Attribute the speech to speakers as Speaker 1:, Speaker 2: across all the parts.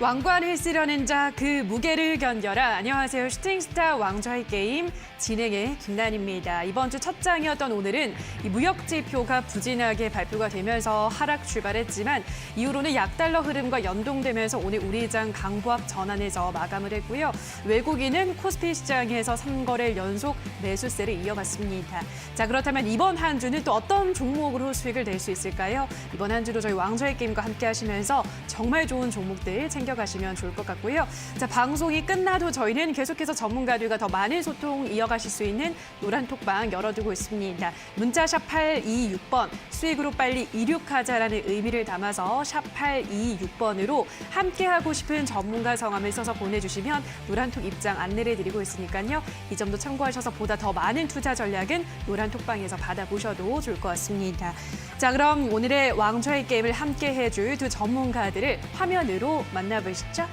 Speaker 1: 왕관을 쓰려는 자 그 무게를 견뎌라. 안녕하세요. 슈팅스타 왕좌의 게임 진행의 김난입니다. 이번 주 첫 장이었던 오늘은 이 무역지표가 부진하게 발표가 되면서 하락 출발했지만 이후로는 약달러 흐름과 연동되면서 오늘 우리 장 강보합 전환해서 마감을 했고요. 외국인은 코스피 시장에서 3거래일 연속 매수세를 이어갔습니다. 자, 그렇다면 이번 한 주는 또 어떤 종목으로 수익을 낼 수 있을까요? 이번 한 주도 저희 왕좌의 게임과 함께 하시면서 정말 좋은 종목들 챙겨가시면 좋을 것 같고요. 자, 방송이 끝나도 저희는 계속해서 전문가들과 더 많은 소통 이어가실 수 있는 노란 톡방 열어두고 있습니다. 문자샵 826번, 수익으로 빨리 이륙하자라는 의미를 담아서 샵 826번으로 함께하고 싶은 전문가 성함을 써서 보내주시면 노란톡 입장 안내를 드리고 있으니까요. 이 점도 참고하셔서 보다 더 많은 투자 전략은 노란 톡방에서 받아보셔도 좋을 것 같습니다. 자, 그럼 오늘의 왕좌의 게임을 함께 해줄 두 전문가들을 화면으로 만나보시죠.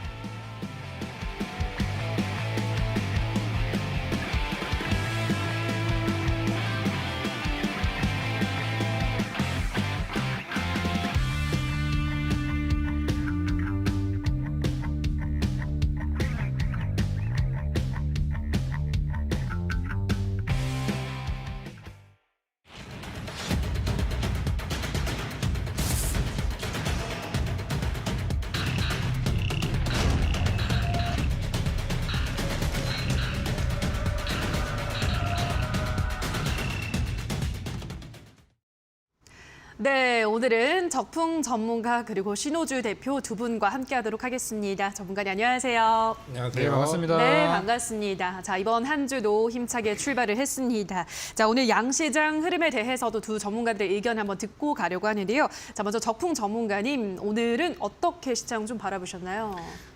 Speaker 1: 네, 오늘은 적풍 전문가 그리고 신호주 대표 두 분과 함께하도록 하겠습니다. 전문가님 안녕하세요.
Speaker 2: 안녕하세요.
Speaker 3: 네, 반갑습니다.
Speaker 1: 네, 반갑습니다. 자, 이번 한 주도 힘차게 출발을 했습니다. 자, 오늘 양시장 흐름에 대해서도 두 전문가들의 의견 한번 듣고 가려고 하는데요. 자, 먼저 적풍 전문가님, 오늘은 어떻게 시장 좀 바라보셨나요?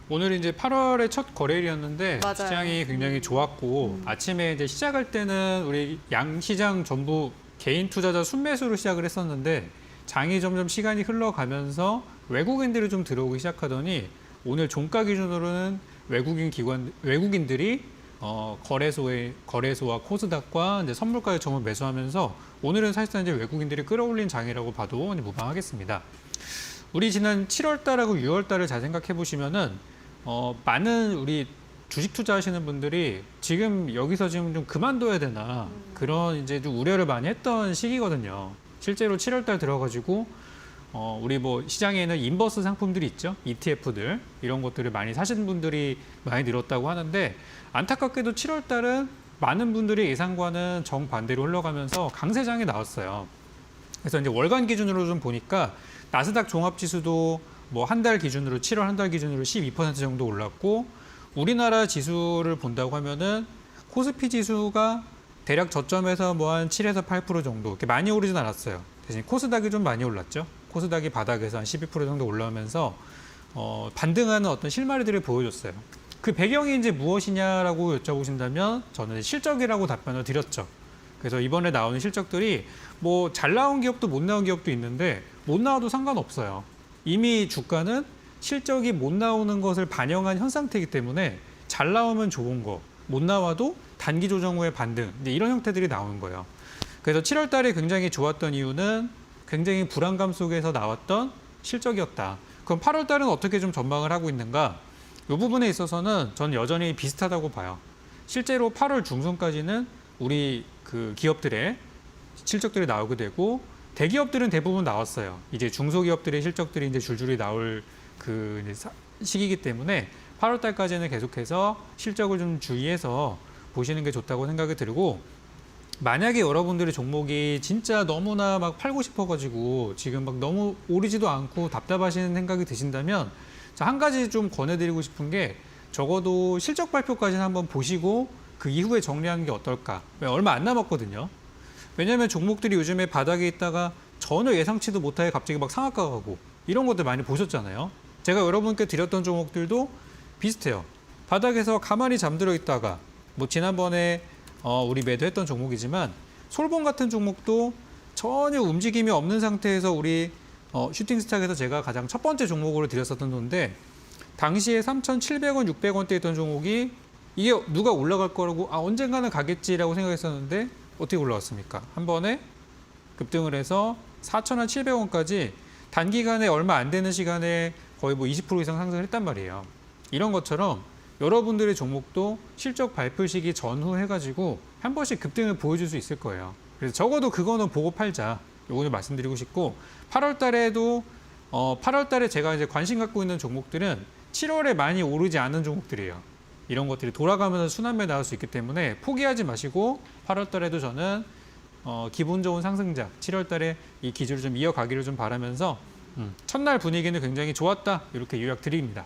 Speaker 3: 오늘 이제 8월의 첫 거래일이었는데
Speaker 1: 맞아요.
Speaker 3: 시장이 굉장히 좋았고 아침에 이제 시작할 때는 우리 양시장 전부 개인 투자자 순매수로 시작을 했었는데 장이 점점 시간이 흘러가면서 외국인들이 좀 들어오기 시작하더니 오늘 종가 기준으로는 외국인들이 거래소와 코스닥과 이제 선물가에 전부 매수하면서 오늘은 사실상 이제 외국인들이 끌어올린 장이라고 봐도 무방하겠습니다. 우리 지난 7월달하고 6월달을 잘 생각해 보시면은 많은 우리 주식 투자하시는 분들이 지금 여기서 지금 좀 그만둬야 되나 그런 이제 좀 우려를 많이 했던 시기거든요. 실제로 7월달 들어가지고 우리 뭐 시장에는 인버스 상품들이 있죠. ETF들 이런 것들을 많이 사신 분들이 많이 늘었다고 하는데 안타깝게도 7월달은 많은 분들이 예상과는 정반대로 흘러가면서 강세장이 나왔어요. 그래서 이제 월간 기준으로 좀 보니까 나스닥 종합지수도 뭐 한 달 기준으로 7월 한 달 기준으로 12% 정도 올랐고 우리나라 지수를 본다고 하면은 코스피 지수가 대략 저점에서 뭐 한 7에서 8% 정도 이렇게 많이 오르진 않았어요. 대신 코스닥이 좀 많이 올랐죠. 코스닥이 바닥에서 한 12% 정도 올라오면서 반등하는 어떤 실마리들을 보여줬어요. 그 배경이 이제 무엇이냐라고 여쭤보신다면 저는 실적이라고 답변을 드렸죠. 그래서 이번에 나오는 실적들이 뭐 잘 나온 기업도 못 나온 기업도 있는데 못 나와도 상관없어요. 이미 주가는 실적이 못 나오는 것을 반영한 현 상태이기 때문에 잘 나오면 좋은 거, 못 나와도 단기 조정 후의 반등, 이제 이런 형태들이 나오는 거예요. 그래서 7월 달에 굉장히 좋았던 이유는 굉장히 불안감 속에서 나왔던 실적이었다. 그럼 8월 달은 어떻게 좀 전망을 하고 있는가? 이 부분에 있어서는 저는 여전히 비슷하다고 봐요. 실제로 8월 중순까지는 우리 그 기업들의 실적들이 나오게 되고 대기업들은 대부분 나왔어요. 이제 중소기업들의 실적들이 이제 줄줄이 나올 그 시기이기 때문에 8월 달까지는 계속해서 실적을 좀 주의해서 보시는 게 좋다고 생각이 들고 만약에 여러분들의 종목이 진짜 너무나 막 팔고 싶어가지고 지금 막 너무 오르지도 않고 답답하시는 생각이 드신다면 한 가지 좀 권해드리고 싶은 게 적어도 실적 발표까지는 한번 보시고 그 이후에 정리하는 게 어떨까. 얼마 안 남았거든요. 왜냐하면 종목들이 요즘에 바닥에 있다가 전혀 예상치도 못하게 갑자기 막 상한가 가고 이런 것들 많이 보셨잖아요. 제가 여러분께 드렸던 종목들도 비슷해요. 바닥에서 가만히 잠들어 있다가 뭐 지난번에 우리 매도했던 종목이지만 솔본 같은 종목도 전혀 움직임이 없는 상태에서 우리 슈팅스탁에서 제가 가장 첫 번째 종목으로 드렸었던 건데 당시에 3,700원, 600원대 있던 종목이 이게 누가 올라갈 거라고 언젠가는 가겠지라고 생각했었는데 어떻게 올라왔습니까? 한 번에 급등을 해서 4,700원까지 단기간에 얼마 안 되는 시간에 거의 뭐 20% 이상 상승을 했단 말이에요. 이런 것처럼 여러분들의 종목도 실적 발표 시기 전후 해가지고 한 번씩 급등을 보여줄 수 있을 거예요. 그래서 적어도 그거는 보고 팔자. 요거는 말씀드리고 싶고 8월 달에도 8월 달에 제가 이제 관심 갖고 있는 종목들은 7월에 많이 오르지 않은 종목들이에요. 이런 것들이 돌아가면서 순환매 나올 수 있기 때문에 포기하지 마시고 8월 달에도 저는 기분 좋은 상승작 7월 달에 이 기조를 좀 이어가기를 좀 바라면서 첫날 분위기는 굉장히 좋았다. 이렇게 요약 드립니다.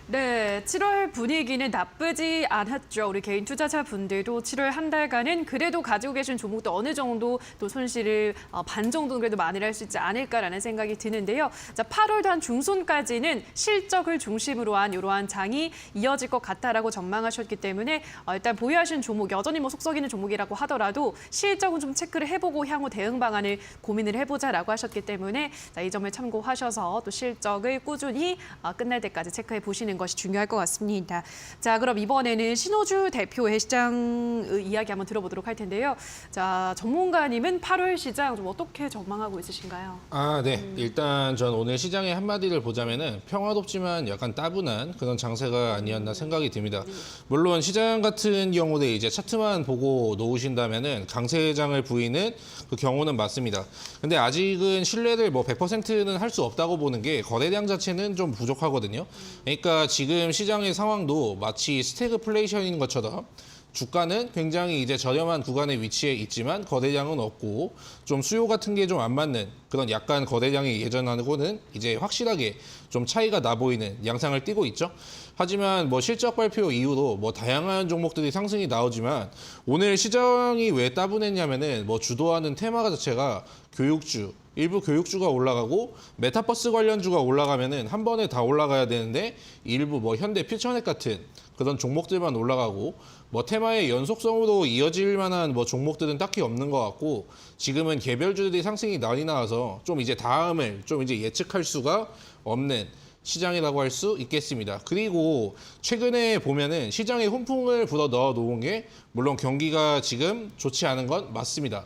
Speaker 1: 네, 7월 분위기는 나쁘지 않았죠. 우리 개인 투자자분들도 7월 한 달간은 그래도 가지고 계신 종목도 어느 정도 또 손실을 반 정도는 그래도 만회할 수 있지 않을까라는 생각이 드는데요. 자, 8월 단 중순까지는 실적을 중심으로 한 이러한 장이 이어질 것 같다라고 전망하셨기 때문에 일단 보유하신 종목 여전히 뭐 속썩이는 종목이라고 하더라도 실적은 좀 체크를 해보고 향후 대응 방안을 고민을 해보자라고 하셨기 때문에 자, 이 점을 참고하셔서 또 실적을 꾸준히 끝날 때까지 체크해 보시는 것이 중요할 것 같습니다. 자, 그럼 이번에는 신호주 대표의 시장 이야기 한번 들어보도록 할 텐데요. 자, 전문가님은 8월 시장 좀 어떻게 전망하고 있으신가요?
Speaker 2: 네. 일단 전 오늘 시장의 한마디를 보자면은 평화롭지만 약간 따분한 그런 장세가 아니었나 생각이 듭니다. 물론 시장 같은 경우는 이제 차트만 보고 놓으신다면은 강세장을 부리는 그 경우는 맞습니다. 근데 아직은 신뢰를 뭐 100%는 할 수 없다고 보는 게 거래량 자체는 좀 부족하거든요. 그러니까 지금 시장의 상황도 마치 스태그플레이션인 것처럼 주가는 굉장히 이제 저렴한 구간에 위치해 있지만 거래량은 없고 좀 수요 같은 게 좀 안 맞는 그런 약간 거래량이 예전하고는 이제 확실하게 좀 차이가 나 보이는 양상을 띠고 있죠. 하지만 뭐 실적 발표 이후로 뭐 다양한 종목들이 상승이 나오지만 오늘 시장이 왜 따분했냐면은 뭐 주도하는 테마 자체가 교육주, 일부 교육주가 올라가고 메타버스 관련주가 올라가면은 한 번에 다 올라가야 되는데 일부 뭐 현대 퓨처넷 같은 그런 종목들만 올라가고 뭐 테마의 연속성으로 이어질 만한 뭐 종목들은 딱히 없는 것 같고 지금은 개별주들이 상승이 많이 나와서 좀 이제 다음을 좀 이제 예측할 수가 없는 시장이라고 할 수 있겠습니다. 그리고 최근에 보면은 시장에 훈풍을 불어 넣어 놓은 게 물론 경기가 지금 좋지 않은 건 맞습니다.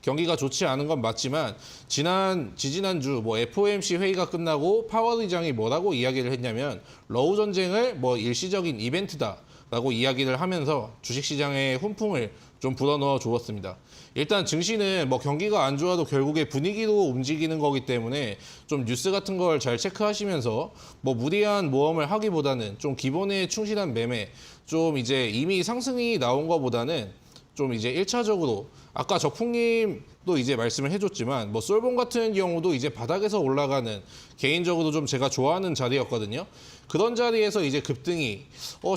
Speaker 2: 경기가 좋지 않은 건 맞지만 지지난주 뭐 FOMC 회의가 끝나고 파월 의장이 뭐라고 이야기를 했냐면 러우 전쟁을 뭐 일시적인 이벤트다라고 이야기를 하면서 주식시장에 훈풍을 좀 불어넣어 주었습니다. 일단 증시는 뭐 경기가 안 좋아도 결국에 분위기로 움직이는 거기 때문에 좀 뉴스 같은 걸 잘 체크하시면서 뭐 무리한 모험을 하기보다는 좀 기본에 충실한 매매, 좀 이제 이미 상승이 나온 것보다는 좀 이제 1차적으로 아까 적풍님도 이제 말씀을 해줬지만 뭐 솔봉 같은 경우도 이제 바닥에서 올라가는 개인적으로 좀 제가 좋아하는 자리였거든요. 그런 자리에서 이제 급등이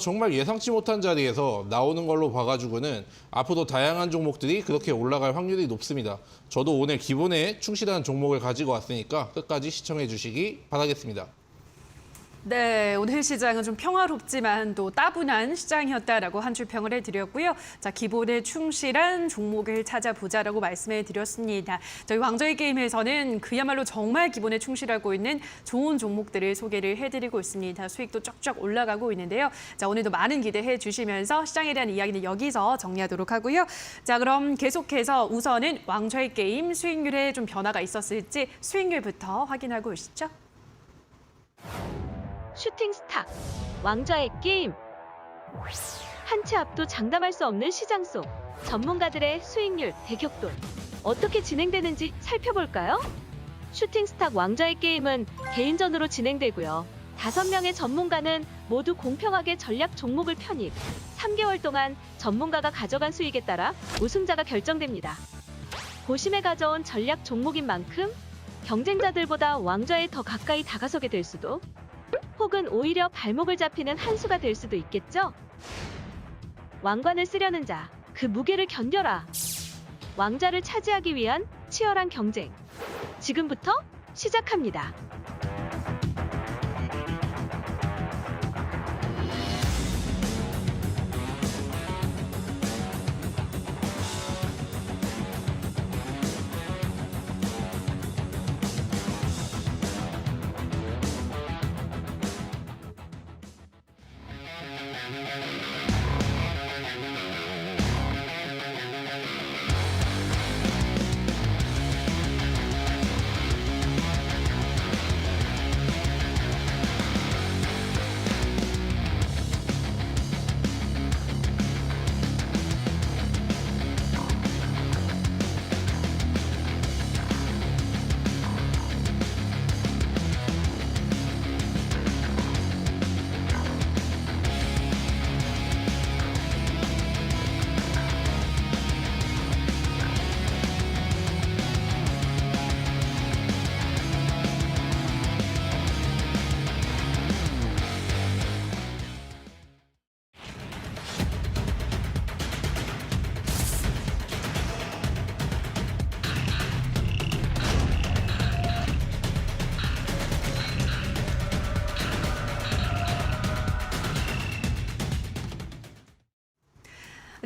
Speaker 2: 정말 예상치 못한 자리에서 나오는 걸로 봐가지고는 앞으로 다양한 종목들이 그렇게 올라갈 확률이 높습니다. 저도 오늘 기본에 충실한 종목을 가지고 왔으니까 끝까지 시청해 주시기 바라겠습니다.
Speaker 1: 네, 오늘 시장은 좀 평화롭지만 또 따분한 시장이었다라고 한 줄 평을 해드렸고요. 자, 기본에 충실한 종목을 찾아보자라고 말씀해드렸습니다. 저희 왕좌의 게임에서는 그야말로 정말 기본에 충실하고 있는 좋은 종목들을 소개를 해드리고 있습니다. 수익도 쫙쫙 올라가고 있는데요. 자, 오늘도 많은 기대해 주시면서 시장에 대한 이야기는 여기서 정리하도록 하고요. 자, 그럼 계속해서 우선은 왕좌의 게임 수익률에 좀 변화가 있었을지 수익률부터 확인하고 오시죠.
Speaker 4: 슈팅 스타, 왕좌의 게임. 한 치 앞도 장담할 수 없는 시장 속 전문가들의 수익률 대격돌. 어떻게 진행되는지 살펴볼까요? 슈팅 스타 왕좌의 게임은 개인전으로 진행되고요. 5명의 전문가는 모두 공평하게 전략 종목을 편입. 3개월 동안 전문가가 가져간 수익에 따라 우승자가 결정됩니다. 고심에 가져온 전략 종목인 만큼 경쟁자들보다 왕좌에 더 가까이 다가서게 될 수도, 혹은 오히려 발목을 잡히는 한 수가 될 수도 있겠죠? 왕관을 쓰려는 자, 그 무게를 견뎌라. 왕자를 차지하기 위한 치열한 경쟁. 지금부터 시작합니다.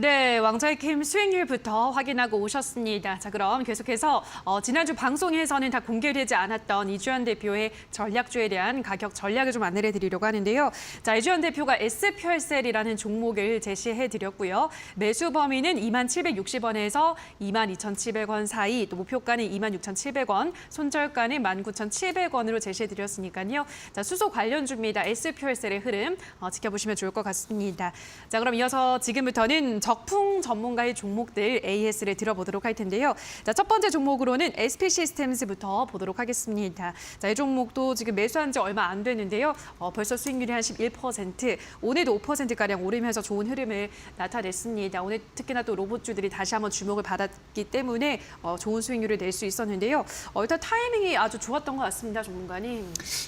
Speaker 1: 네, 왕좌의 게임 수익률부터 확인하고 오셨습니다. 자, 그럼 계속해서 지난주 방송에서는 다 공개되지 않았던 이주연 대표의 전략주에 대한 가격 전략을 좀 안내해 드리려고 하는데요. 자, 이주연 대표가 S표셀이라는 종목을 제시해 드렸고요. 매수 범위는 2760원에서 22,700원 사이, 또 목표가는 26,700원, 손절가는 19,700원으로 제시해 드렸으니까요. 자, 수소 관련주입니다. S표셀의 흐름 지켜보시면 좋을 것 같습니다. 자, 그럼 이어서 지금부터는 적풍 전문가의 종목들 AS를 들어보도록 할 텐데요. 자, 첫 번째 종목으로는 SP 시스템즈부터 보도록 하겠습니다. 자, 이 종목도 지금 매수한 지 얼마 안 됐는데요. 벌써 수익률이 한 11%, 오늘도 5%가량 오르면서 좋은 흐름을 나타냈습니다. 오늘 특히나 또 로봇주들이 다시 한번 주목을 받았기 때문에 좋은 수익률을 낼 수 있었는데요. 일단 타이밍이 아주 좋았던 것 같습니다, 전문가님.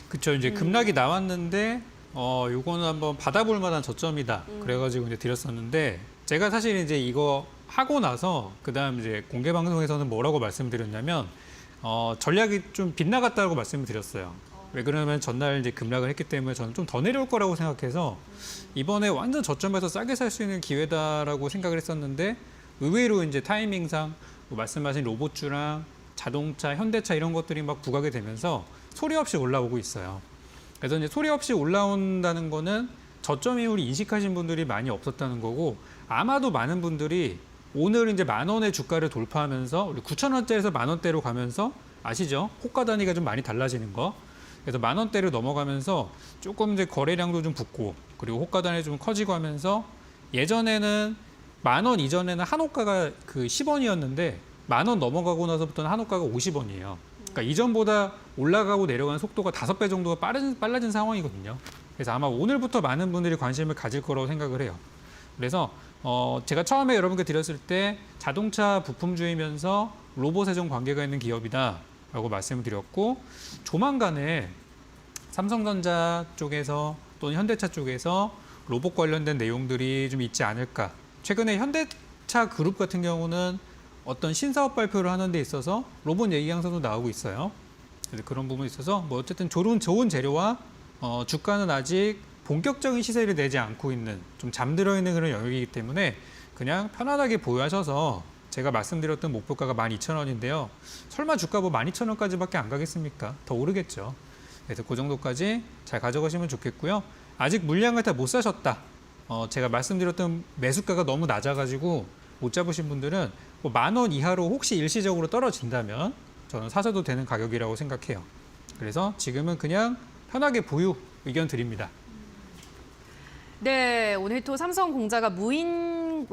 Speaker 3: 그렇죠. 이제 급락이 나왔는데 요거는 한번 받아볼 만한 저점이다. 그래가지고 이제 드렸었는데 제가 사실 이제 이거 하고 나서 그다음 이제 공개 방송에서는 뭐라고 말씀드렸냐면 전략이 좀 빗나갔다고 말씀을 드렸어요. 왜 그러냐면 전날 이제 급락을 했기 때문에 저는 좀 더 내려올 거라고 생각해서 이번에 완전 저점에서 싸게 살 수 있는 기회다라고 생각을 했었는데 의외로 이제 타이밍상 뭐 말씀하신 로봇주랑 자동차, 현대차 이런 것들이 막 부각이 되면서 소리 없이 올라오고 있어요. 그래서 이제 소리 없이 올라온다는 거는 저점 이후를 인식하신 분들이 많이 없었다는 거고 아마도 많은 분들이 오늘 이제 10,000원의 주가를 돌파하면서 우리 9,000원대에서 10,000원대로 가면서 아시죠? 호가 단위가 좀 많이 달라지는 거. 그래서 10,000원대를 넘어가면서 조금 이제 거래량도 좀 붙고 그리고 호가 단위 좀 커지고 하면서 예전에는 10,000원 이전에는 한 호가가 그 10원이었는데 10,000원 넘어가고 나서부터는 한 호가가 50원이에요. 그러니까 이전보다 올라가고 내려가는 속도가 5배 정도가 빨라진 상황이거든요. 그래서 아마 오늘부터 많은 분들이 관심을 가질 거라고 생각을 해요. 그래서 제가 처음에 여러분께 드렸을 때 자동차 부품주이면서 로봇에 좀 관계가 있는 기업이다라고 말씀을 드렸고 조만간에 삼성전자 쪽에서 또는 현대차 쪽에서 로봇 관련된 내용들이 좀 있지 않을까. 최근에 현대차 그룹 같은 경우는 어떤 신사업 발표를 하는 데 있어서 로봇 얘기 항상도 나오고 있어요. 그래서 그런 부분이 있어서 뭐 어쨌든 좋은 재료와 주가는 아직 본격적인 시세를 내지 않고 있는 좀 잠들어 있는 그런 영역이기 때문에 그냥 편안하게 보유하셔서 제가 말씀드렸던 목표가가 12,000원인데요. 설마 주가 뭐 12,000원까지밖에 안 가겠습니까? 더 오르겠죠. 그래서 그 정도까지 잘 가져가시면 좋겠고요. 아직 물량을 다 못 사셨다. 제가 말씀드렸던 매수가가 너무 낮아가지고 못 잡으신 분들은 뭐 10,000원 이하로 혹시 일시적으로 떨어진다면 저는 사셔도 되는 가격이라고 생각해요. 그래서 지금은 그냥 편하게 보유 의견 드립니다.
Speaker 1: 네, 오늘 또 삼성전자가 무인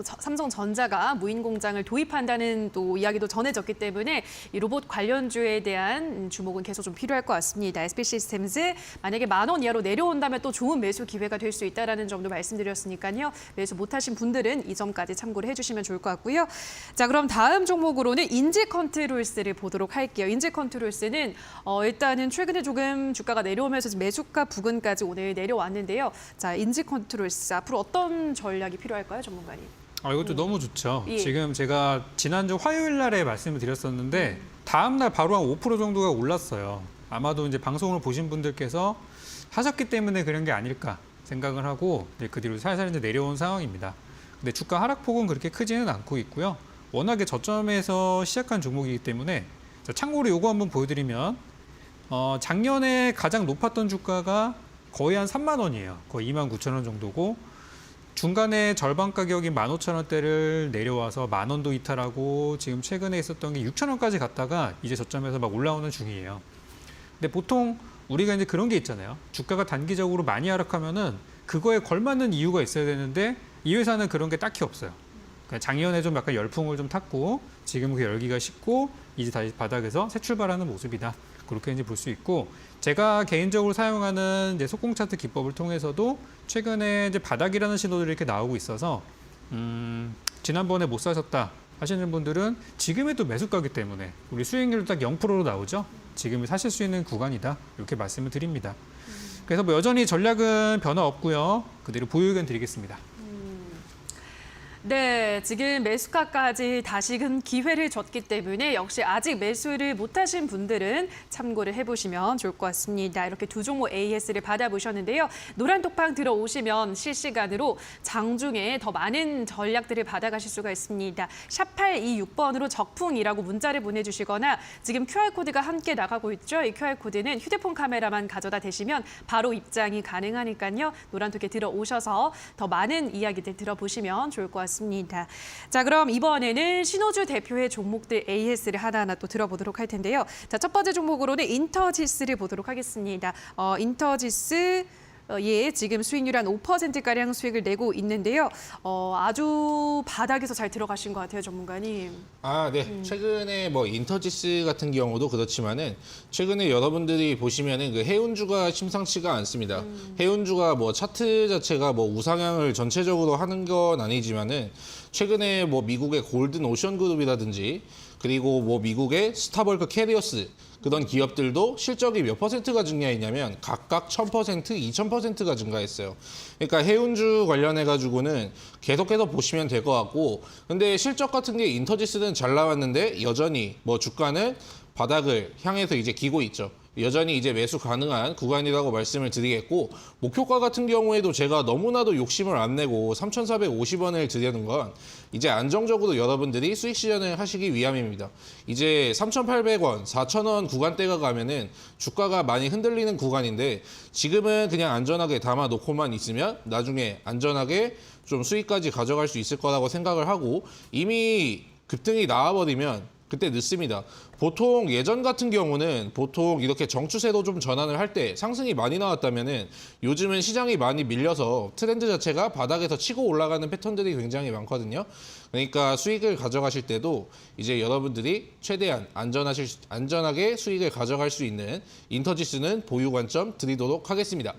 Speaker 1: 공장을 도입한다는 또 이야기도 전해졌기 때문에 이 로봇 관련주에 대한 주목은 계속 좀 필요할 것 같습니다. SP 시스템즈 만약에 10,000원 이하로 내려온다면 또 좋은 매수 기회가 될 수 있다는 점도 말씀드렸으니까요. 매수 못하신 분들은 이 점까지 참고를 해주시면 좋을 것 같고요. 자, 그럼 다음 종목으로는 인지컨트롤스를 보도록 할게요. 인지컨트롤스는 일단은 최근에 조금 주가가 내려오면서 매수가 부근까지 오늘 내려왔는데요. 자, 인지컨트롤스 앞으로 어떤 전략이 필요할까요, 전문가님?
Speaker 3: 이것도 너무 좋죠.
Speaker 1: 예.
Speaker 3: 지금 제가 지난주 화요일 날에 말씀을 드렸었는데 다음 날 바로 한 5% 정도가 올랐어요. 아마도 이제 방송을 보신 분들께서 하셨기 때문에 그런 게 아닐까 생각을 하고 그 뒤로 살살 이제 내려온 상황입니다. 근데 주가 하락폭은 그렇게 크지는 않고 있고요. 워낙에 저점에서 시작한 종목이기 때문에 참고로 이거 한번 보여드리면 작년에 가장 높았던 주가가 거의 한 30,000원이에요. 거의 29,000원 정도고 중간에 절반 가격인 15,000원대를 내려와서 10,000원도 이탈하고 지금 최근에 있었던 게 6,000원까지 갔다가 이제 저점에서 막 올라오는 중이에요. 근데 보통 우리가 이제 그런 게 있잖아요. 주가가 단기적으로 많이 하락하면은 그거에 걸맞는 이유가 있어야 되는데 이 회사는 그런 게 딱히 없어요. 그러니까 작년에 좀 약간 열풍을 좀 탔고 지금 그 열기가 식고 이제 다시 바닥에서 새 출발하는 모습이다. 그렇게 이제 볼 수 있고 제가 개인적으로 사용하는 이제 속공 차트 기법을 통해서도 최근에 이제 바닥이라는 신호들이 이렇게 나오고 있어서 지난번에 못 사셨다 하시는 분들은 지금이 또 매수가기 때문에 우리 수익률도 딱 0%로 나오죠. 지금이 사실 수 있는 구간이다. 이렇게 말씀을 드립니다. 그래서 뭐 여전히 전략은 변화 없고요. 그대로 보유 의견 드리겠습니다.
Speaker 1: 네, 지금 매수가까지 다시금 기회를 줬기 때문에 역시 아직 매수를 못하신 분들은 참고를 해보시면 좋을 것 같습니다. 이렇게 두 종목 AS를 받아보셨는데요. 노란 톡방 들어오시면 실시간으로 장중에 더 많은 전략들을 받아가실 수가 있습니다. 샵 826번으로 적풍이라고 문자를 보내주시거나 지금 QR코드가 함께 나가고 있죠. 이 QR코드는 휴대폰 카메라만 가져다 대시면 바로 입장이 가능하니까요. 노란 톡에 들어오셔서 더 많은 이야기들 들어보시면 좋을 것 같습니다. 자, 그럼 이번에는 신호주 대표의 종목들 AS를 하나하나 또 들어보도록 할 텐데요. 자, 첫 번째 종목으로는 인터지스를 보도록 하겠습니다. 인터지스 예, 지금 수익률 한 5%가량 수익을 내고 있는데요. 아주 바닥에서 잘 들어가신 것 같아요, 전문가님.
Speaker 2: 아, 네. 최근에 뭐 인터지스 같은 경우도 그렇지만은 최근에 여러분들이 보시면은 그 해운주가 심상치가 않습니다. 해운주가 뭐 차트 자체가 뭐 우상향을 전체적으로 하는 건 아니지만은 최근에 뭐 미국의 골든 오션 그룹이라든지 그리고 뭐 미국의 스타벌크 캐리어스 그런 기업들도 실적이 몇 퍼센트가 증가했냐면 각각 1000%, 2000%가 증가했어요. 그러니까 해운주 관련해가지고는 계속해서 보시면 될 것 같고 근데 실적 같은 게 인터지스는 잘 나왔는데 여전히 뭐 주가는 바닥을 향해서 이제 기고 있죠. 여전히 이제 매수 가능한 구간이라고 말씀을 드리겠고 목표가 같은 경우에도 제가 너무나도 욕심을 안 내고 3,450원을 드리는 건 이제 안정적으로 여러분들이 수익 실현을 하시기 위함입니다. 이제 3,800원, 4,000원 구간대가 가면은 주가가 많이 흔들리는 구간인데 지금은 그냥 안전하게 담아놓고만 있으면 나중에 안전하게 좀 수익까지 가져갈 수 있을 거라고 생각을 하고 이미 급등이 나와버리면 그때 늦습니다. 보통 예전 같은 경우는 보통 이렇게 정추세로 좀 전환을 할 때 상승이 많이 나왔다면은 요즘은 시장이 많이 밀려서 트렌드 자체가 바닥에서 치고 올라가는 패턴들이 굉장히 많거든요. 그러니까 수익을 가져가실 때도 이제 여러분들이 최대한 안전하게 수익을 가져갈 수 있는 인터지스는 보유 관점 드리도록 하겠습니다.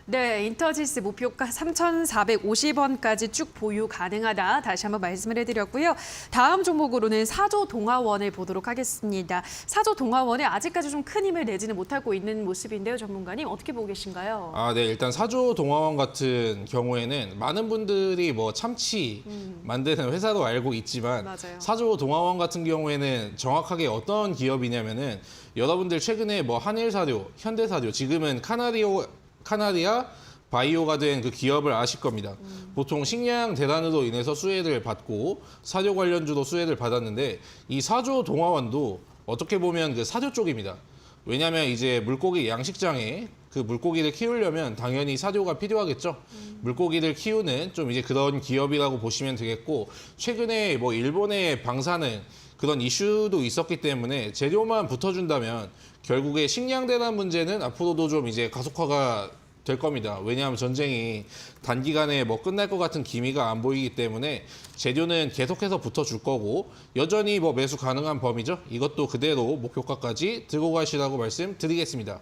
Speaker 1: 네, 인터지스 목표가 3,450원까지 쭉 보유 가능하다. 다시 한번 말씀을 해드렸고요. 다음 종목으로는 사조 동아원을 보도록 하겠습니다. 사조 동아원에 아직까지 좀 큰 힘을 내지는 못하고 있는 모습인데요. 전문가님 어떻게 보고 계신가요?
Speaker 2: 아, 네. 일단 사조 동아원 같은 경우에는 많은 분들이 뭐 참치 만드는 회사도 알고 있지만
Speaker 1: 맞아요.
Speaker 2: 사조 동아원 같은 경우에는 정확하게 어떤 기업이냐면은 여러분들 최근에 뭐 한일사료, 현대사료, 지금은 카나리아 바이오가 된 그 기업을 아실 겁니다. 보통 식량 대란으로 인해서 수혜를 받고 사료 관련주도 수혜를 받았는데 이 사조 동아원도 어떻게 보면 그 사료 쪽입니다. 왜냐하면 이제 물고기 양식장에 그 물고기를 키우려면 당연히 사료가 필요하겠죠. 물고기를 키우는 좀 이제 그런 기업이라고 보시면 되겠고 최근에 뭐 일본의 방사능 그런 이슈도 있었기 때문에 재료만 붙어준다면 결국에 식량 대란 문제는 앞으로도 좀 이제 가속화가 될 겁니다. 왜냐하면 전쟁이 단기간에 뭐 끝날 것 같은 기미가 안 보이기 때문에 재료는 계속해서 붙어줄 거고 여전히 뭐 매수 가능한 범위죠. 이것도 그대로 목표가까지 들고 가시라고 말씀드리겠습니다.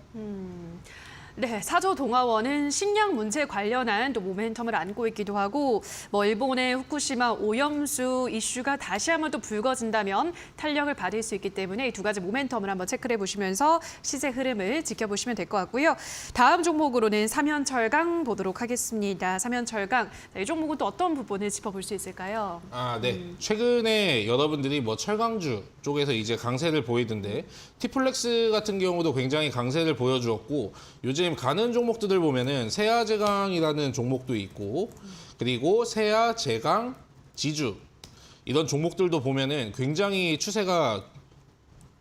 Speaker 1: 네, 사조 동아원은 식량 문제 관련한 또 모멘텀을 안고 있기도 하고 뭐 일본의 후쿠시마 오염수 이슈가 다시 한번 또 불거진다면 탄력을 받을 수 있기 때문에 이 두 가지 모멘텀을 한번 체크를 해보시면서 시세 흐름을 지켜보시면 될 것 같고요. 다음 종목으로는 삼연철강 보도록 하겠습니다. 삼연철강, 이 종목은 또 어떤 부분을 짚어볼 수 있을까요?
Speaker 2: 아, 네. 최근에 여러분들이 뭐 철강주 쪽에서 이제 강세를 보이던데 티플렉스 같은 경우도 굉장히 강세를 보여주었고 요즘 가는 종목들을 보면은 세아제강이라는 종목도 있고 그리고 세아제강, 지주 이런 종목들도 보면은 굉장히 추세가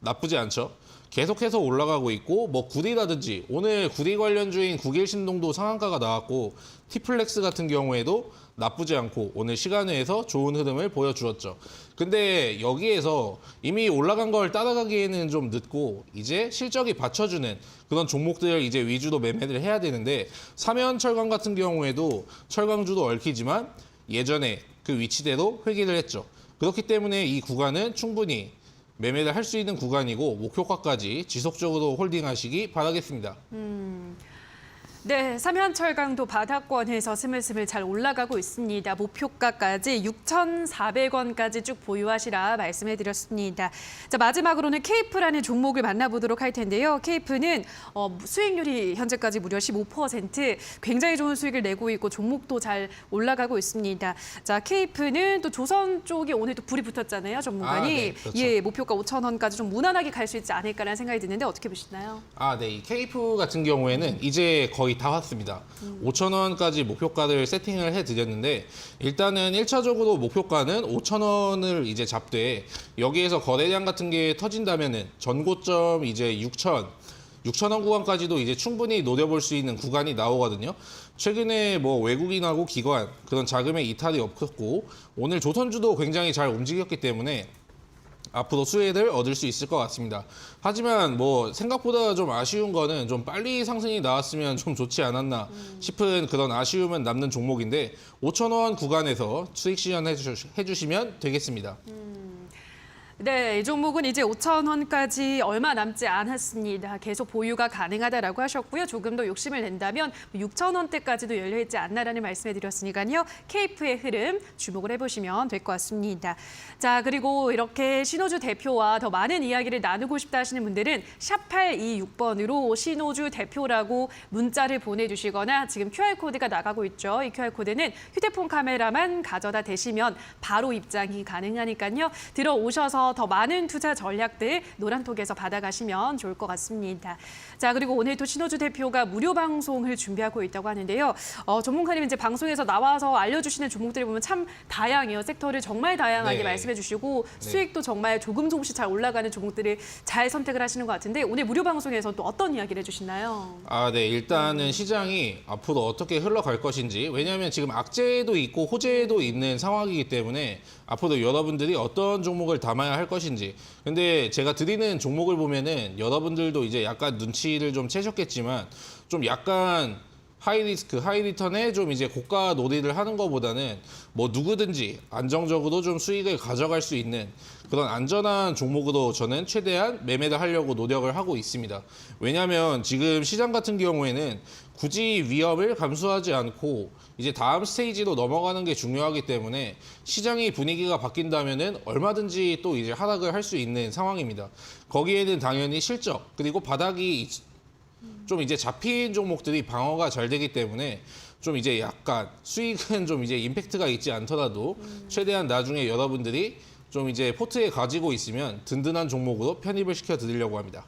Speaker 2: 나쁘지 않죠. 계속해서 올라가고 있고 뭐 구리라든지 오늘 구리 관련주인 국일신동도 상한가가 나왔고 티플렉스 같은 경우에도 나쁘지 않고 오늘 시간외에서 좋은 흐름을 보여주었죠. 근데 여기에서 이미 올라간 걸 따라가기에는 좀 늦고 이제 실적이 받쳐주는 그런 종목들 이제 위주로 매매를 해야 되는데 삼연철강 같은 경우에도 철강주도 얽히지만 예전에 그 위치대로 회귀를 했죠. 그렇기 때문에 이 구간은 충분히 매매를 할 수 있는 구간이고 목표가까지 지속적으로 홀딩하시기 바라겠습니다.
Speaker 1: 네, 삼현철강도 바닥권에서 스물스물 잘 올라가고 있습니다. 목표가까지 6,400원까지 쭉 보유하시라 말씀해 드렸습니다. 자, 마지막으로는 케이프라는 종목을 만나보도록 할 텐데요. 케이프는 수익률이 현재까지 무려 15%, 굉장히 좋은 수익을 내고 있고 종목도 잘 올라가고 있습니다. 자, 케이프는 또 조선 쪽이 오늘 또 불이 붙었잖아요, 전문가님.
Speaker 2: 네, 그렇죠.
Speaker 1: 예, 목표가 5,000원까지 좀 무난하게 갈 수 있지 않을까라는 생각이 드는데 어떻게 보시나요?
Speaker 2: 네. 이 케이프 같은 경우에는 이제 거의 다 왔습니다. 5,000원까지 목표가를 세팅을 해드렸는데 일단은 1차적으로 목표가는 5,000원을 이제 잡되 여기에서 거래량 같은 게 터진다면은 전고점 이제 6,000원 구간까지도 이제 충분히 노려볼 수 있는 구간이 나오거든요. 최근에 뭐 외국인하고 기관 그런 자금의 이탈이 없었고 오늘 조선주도 굉장히 잘 움직였기 때문에 앞으로 수혜를 얻을 수 있을 것 같습니다. 하지만 뭐 생각보다 좀 아쉬운 거는 좀 빨리 상승이 나왔으면 좀 좋지 않았나 싶은 그런 아쉬움은 남는 종목인데 5,000원 구간에서 수익 실현해 주시면 되겠습니다.
Speaker 1: 네, 이 종목은 이제 5,000원까지 얼마 남지 않았습니다. 계속 보유가 가능하다라고 하셨고요. 조금 더 욕심을 낸다면 6,000원대까지도 열려있지 않나라는 말씀을 드렸으니까요. 케이프의 흐름 주목을 해보시면 될 것 같습니다. 자, 그리고 이렇게 신호주 대표와 더 많은 이야기를 나누고 싶다 하시는 분들은 샵 826번으로 신호주 대표라고 문자를 보내주시거나 지금 QR코드가 나가고 있죠. 이 QR코드는 휴대폰 카메라만 가져다 대시면 바로 입장이 가능하니까요. 들어오셔서 더 많은 투자 전략들 노란톡에서 받아가시면 좋을 것 같습니다. 자, 그리고 오늘 또 신호주 대표가 무료 방송을 준비하고 있다고 하는데요. 전문가님 이제 방송에서 나와서 알려주시는 종목들을 보면 참 다양해요. 섹터를 정말 다양하게
Speaker 2: 네.
Speaker 1: 말씀해 주시고
Speaker 2: 네.
Speaker 1: 수익도 정말 조금씩 잘 올라가는 종목들을 잘 선택을 하시는 것 같은데 오늘 무료 방송에서 또 어떤 이야기를 해주시나요?
Speaker 2: 네. 일단은 시장이 앞으로 어떻게 흘러갈 것인지 왜냐하면 지금 악재도 있고 호재도 있는 상황이기 때문에 앞으로 여러분들이 어떤 종목을 담아야 할 것인지 근데 제가 드리는 종목을 보면은 여러분들도 이제 약간 눈치를 좀 채셨겠지만 좀 약간 하이리스크, 하이리턴에 좀 이제 고가 놀이를 하는 것보다는 뭐 누구든지 안정적으로 좀 수익을 가져갈 수 있는 그런 안전한 종목으로 저는 최대한 매매를 하려고 노력을 하고 있습니다. 왜냐하면 지금 시장 같은 경우에는 굳이 위험을 감수하지 않고 이제 다음 스테이지로 넘어가는 게 중요하기 때문에 시장의 분위기가 바뀐다면은 얼마든지 또 이제 하락을 할 수 있는 상황입니다. 거기에는 당연히 실적 그리고 바닥이 좀 이제 잡힌 종목들이 방어가 잘 되기 때문에 좀 이제 약간 수익은 좀 이제 임팩트가 있지 않더라도 최대한 나중에 여러분들이 좀 이제 포트에 가지고 있으면 든든한 종목으로 편입을 시켜 드리려고 합니다.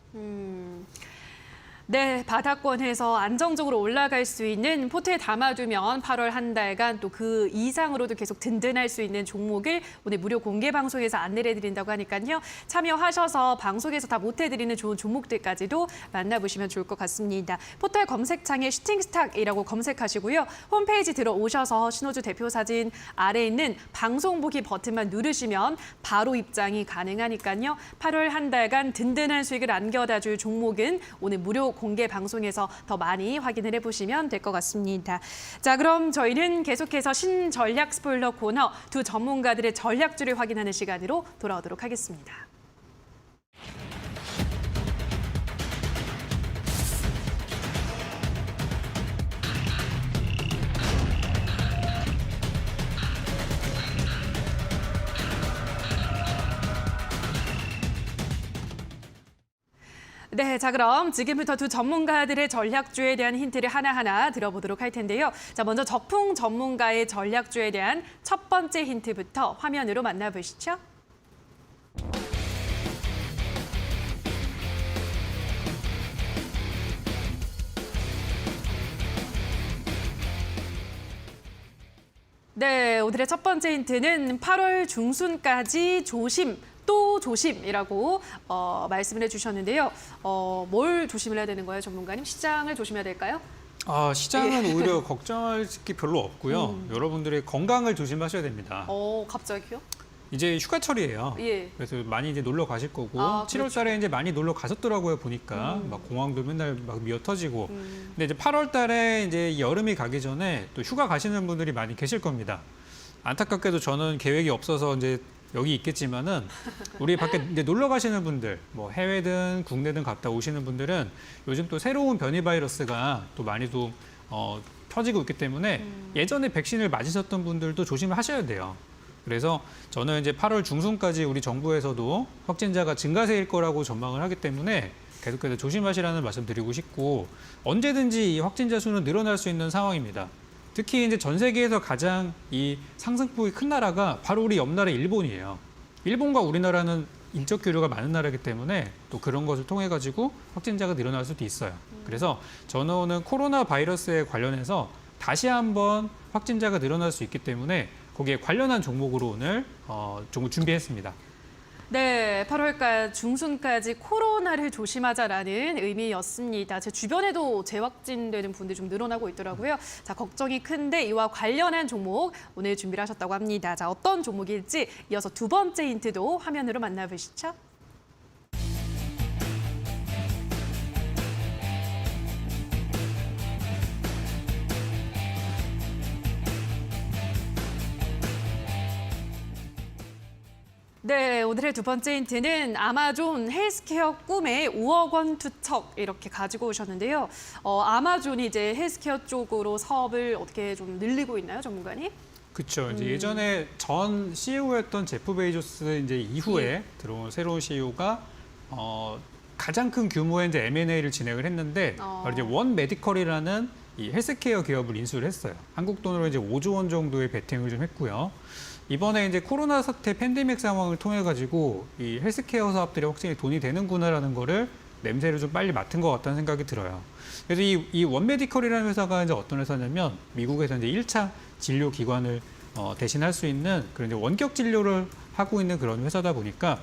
Speaker 1: 네, 바닥권에서 안정적으로 올라갈 수 있는 포트에 담아두면 8월 한 달간 또 그 이상으로도 계속 든든할 수 있는 종목을 오늘 무료 공개 방송에서 안내를 해드린다고 하니까요. 참여하셔서 방송에서 다 못해드리는 좋은 종목들까지도 만나보시면 좋을 것 같습니다. 포털 검색창에 슈팅스탁이라고 검색하시고요. 홈페이지 들어오셔서 신호주 대표 사진 아래에 있는 방송 보기 버튼만 누르시면 바로 입장이 가능하니까요. 8월 한 달간 든든한 수익을 안겨다 줄 종목은 오늘 무료 공개 방송에서 더 많이 확인을 해보시면 될 것 같습니다. 자, 그럼 저희는 계속해서 신전략 스포일러 코너 두 전문가들의 전략주를 확인하는 시간으로 돌아오도록 하겠습니다. 네, 자 그럼 지금부터 두 전문가들의 전략주에 대한 힌트를 하나하나 들어보도록 할 텐데요. 자, 먼저 적풍 전문가의 전략주에 대한 첫 번째 힌트부터 화면으로 만나보시죠. 네, 오늘의 첫 번째 힌트는 8월 중순까지 조심. 또 조심이라고 말씀을 해주셨는데요. 뭘 조심을 해야 되는 거예요, 전문가님? 시장을 조심해야 될까요?
Speaker 3: 시장은 오히려 걱정할 게 별로 없고요. 여러분들의 건강을 조심하셔야 됩니다.
Speaker 1: 갑자기요?
Speaker 3: 이제 휴가철이에요.
Speaker 1: 예.
Speaker 3: 그래서 많이 이제 놀러 가실 거고
Speaker 1: 아,
Speaker 3: 7월 달에 이제 많이 놀러 가셨더라고요, 보니까. 막 공항도 맨날 막 미어 터지고. 근데 이제 8월 달에 이제 여름이 가기 전에 또 휴가 가시는 분들이 많이 계실 겁니다. 안타깝게도 저는 계획이 없어서 이제 여기 있겠지만은 우리 밖에 이제 놀러 가시는 분들, 뭐 해외든 국내든 갔다 오시는 분들은 요즘 또 새로운 변이 바이러스가 또 많이 또 퍼지고 있기 때문에 예전에 백신을 맞으셨던 분들도 조심을 하셔야 돼요. 그래서 저는 이제 8월 중순까지 우리 정부에서도 확진자가 증가세일 거라고 전망을 하기 때문에 계속해서 조심하시라는 말씀 드리고 싶고, 언제든지 이 확진자 수는 늘어날 수 있는 상황입니다. 특히 이제 전 세계에서 가장 이 상승폭이 큰 나라가 바로 우리 옆 나라 일본이에요. 일본과 우리나라는 인적 교류가 많은 나라이기 때문에 또 그런 것을 통해 가지고 확진자가 늘어날 수도 있어요. 그래서 저는 오늘 코로나 바이러스에 관련해서 다시 한번 확진자가 늘어날 수 있기 때문에 거기에 관련한 종목으로 오늘 종목 준비했습니다.
Speaker 1: 네, 8월까지 중순까지 코로나를 조심하자라는 의미였습니다. 제 주변에도 재확진되는 분들이 좀 늘어나고 있더라고요. 자, 걱정이 큰데 이와 관련한 종목 오늘 준비를 하셨다고 합니다. 자, 어떤 종목일지 이어서 두 번째 힌트도 화면으로 만나보시죠. 네, 오늘의 두 번째 힌트는 아마존 헬스케어 꿈에 5억 원 투척 이렇게 가지고 오셨는데요. 아마존이 이제 헬스케어 쪽으로 사업을 어떻게 좀 늘리고 있나요, 전문가님?
Speaker 3: 그렇죠. 이제 예전에 전 CEO였던 제프 베이조스 이제 이후에 들어온 새로운 CEO가 가장 큰 규모의 이제 M&A를 진행을 했는데 바로 이제 원 메디컬이라는 이 헬스케어 기업을 인수를 했어요. 한국 돈으로 이제 5조 원 정도의 베팅을 좀 했고요. 이번에 이제 코로나 사태 팬데믹 상황을 통해 가지고 이 헬스케어 사업들이 확실히 돈이 되는구나라는 거를 냄새를 좀 빨리 맡은 것 같다는 생각이 들어요. 그래서 이 원메디컬이라는 회사가 이제 어떤 회사냐면 미국에서 이제 1차 진료 기관을 대신할 수 있는 그런 이제 원격 진료를 하고 있는 그런 회사다 보니까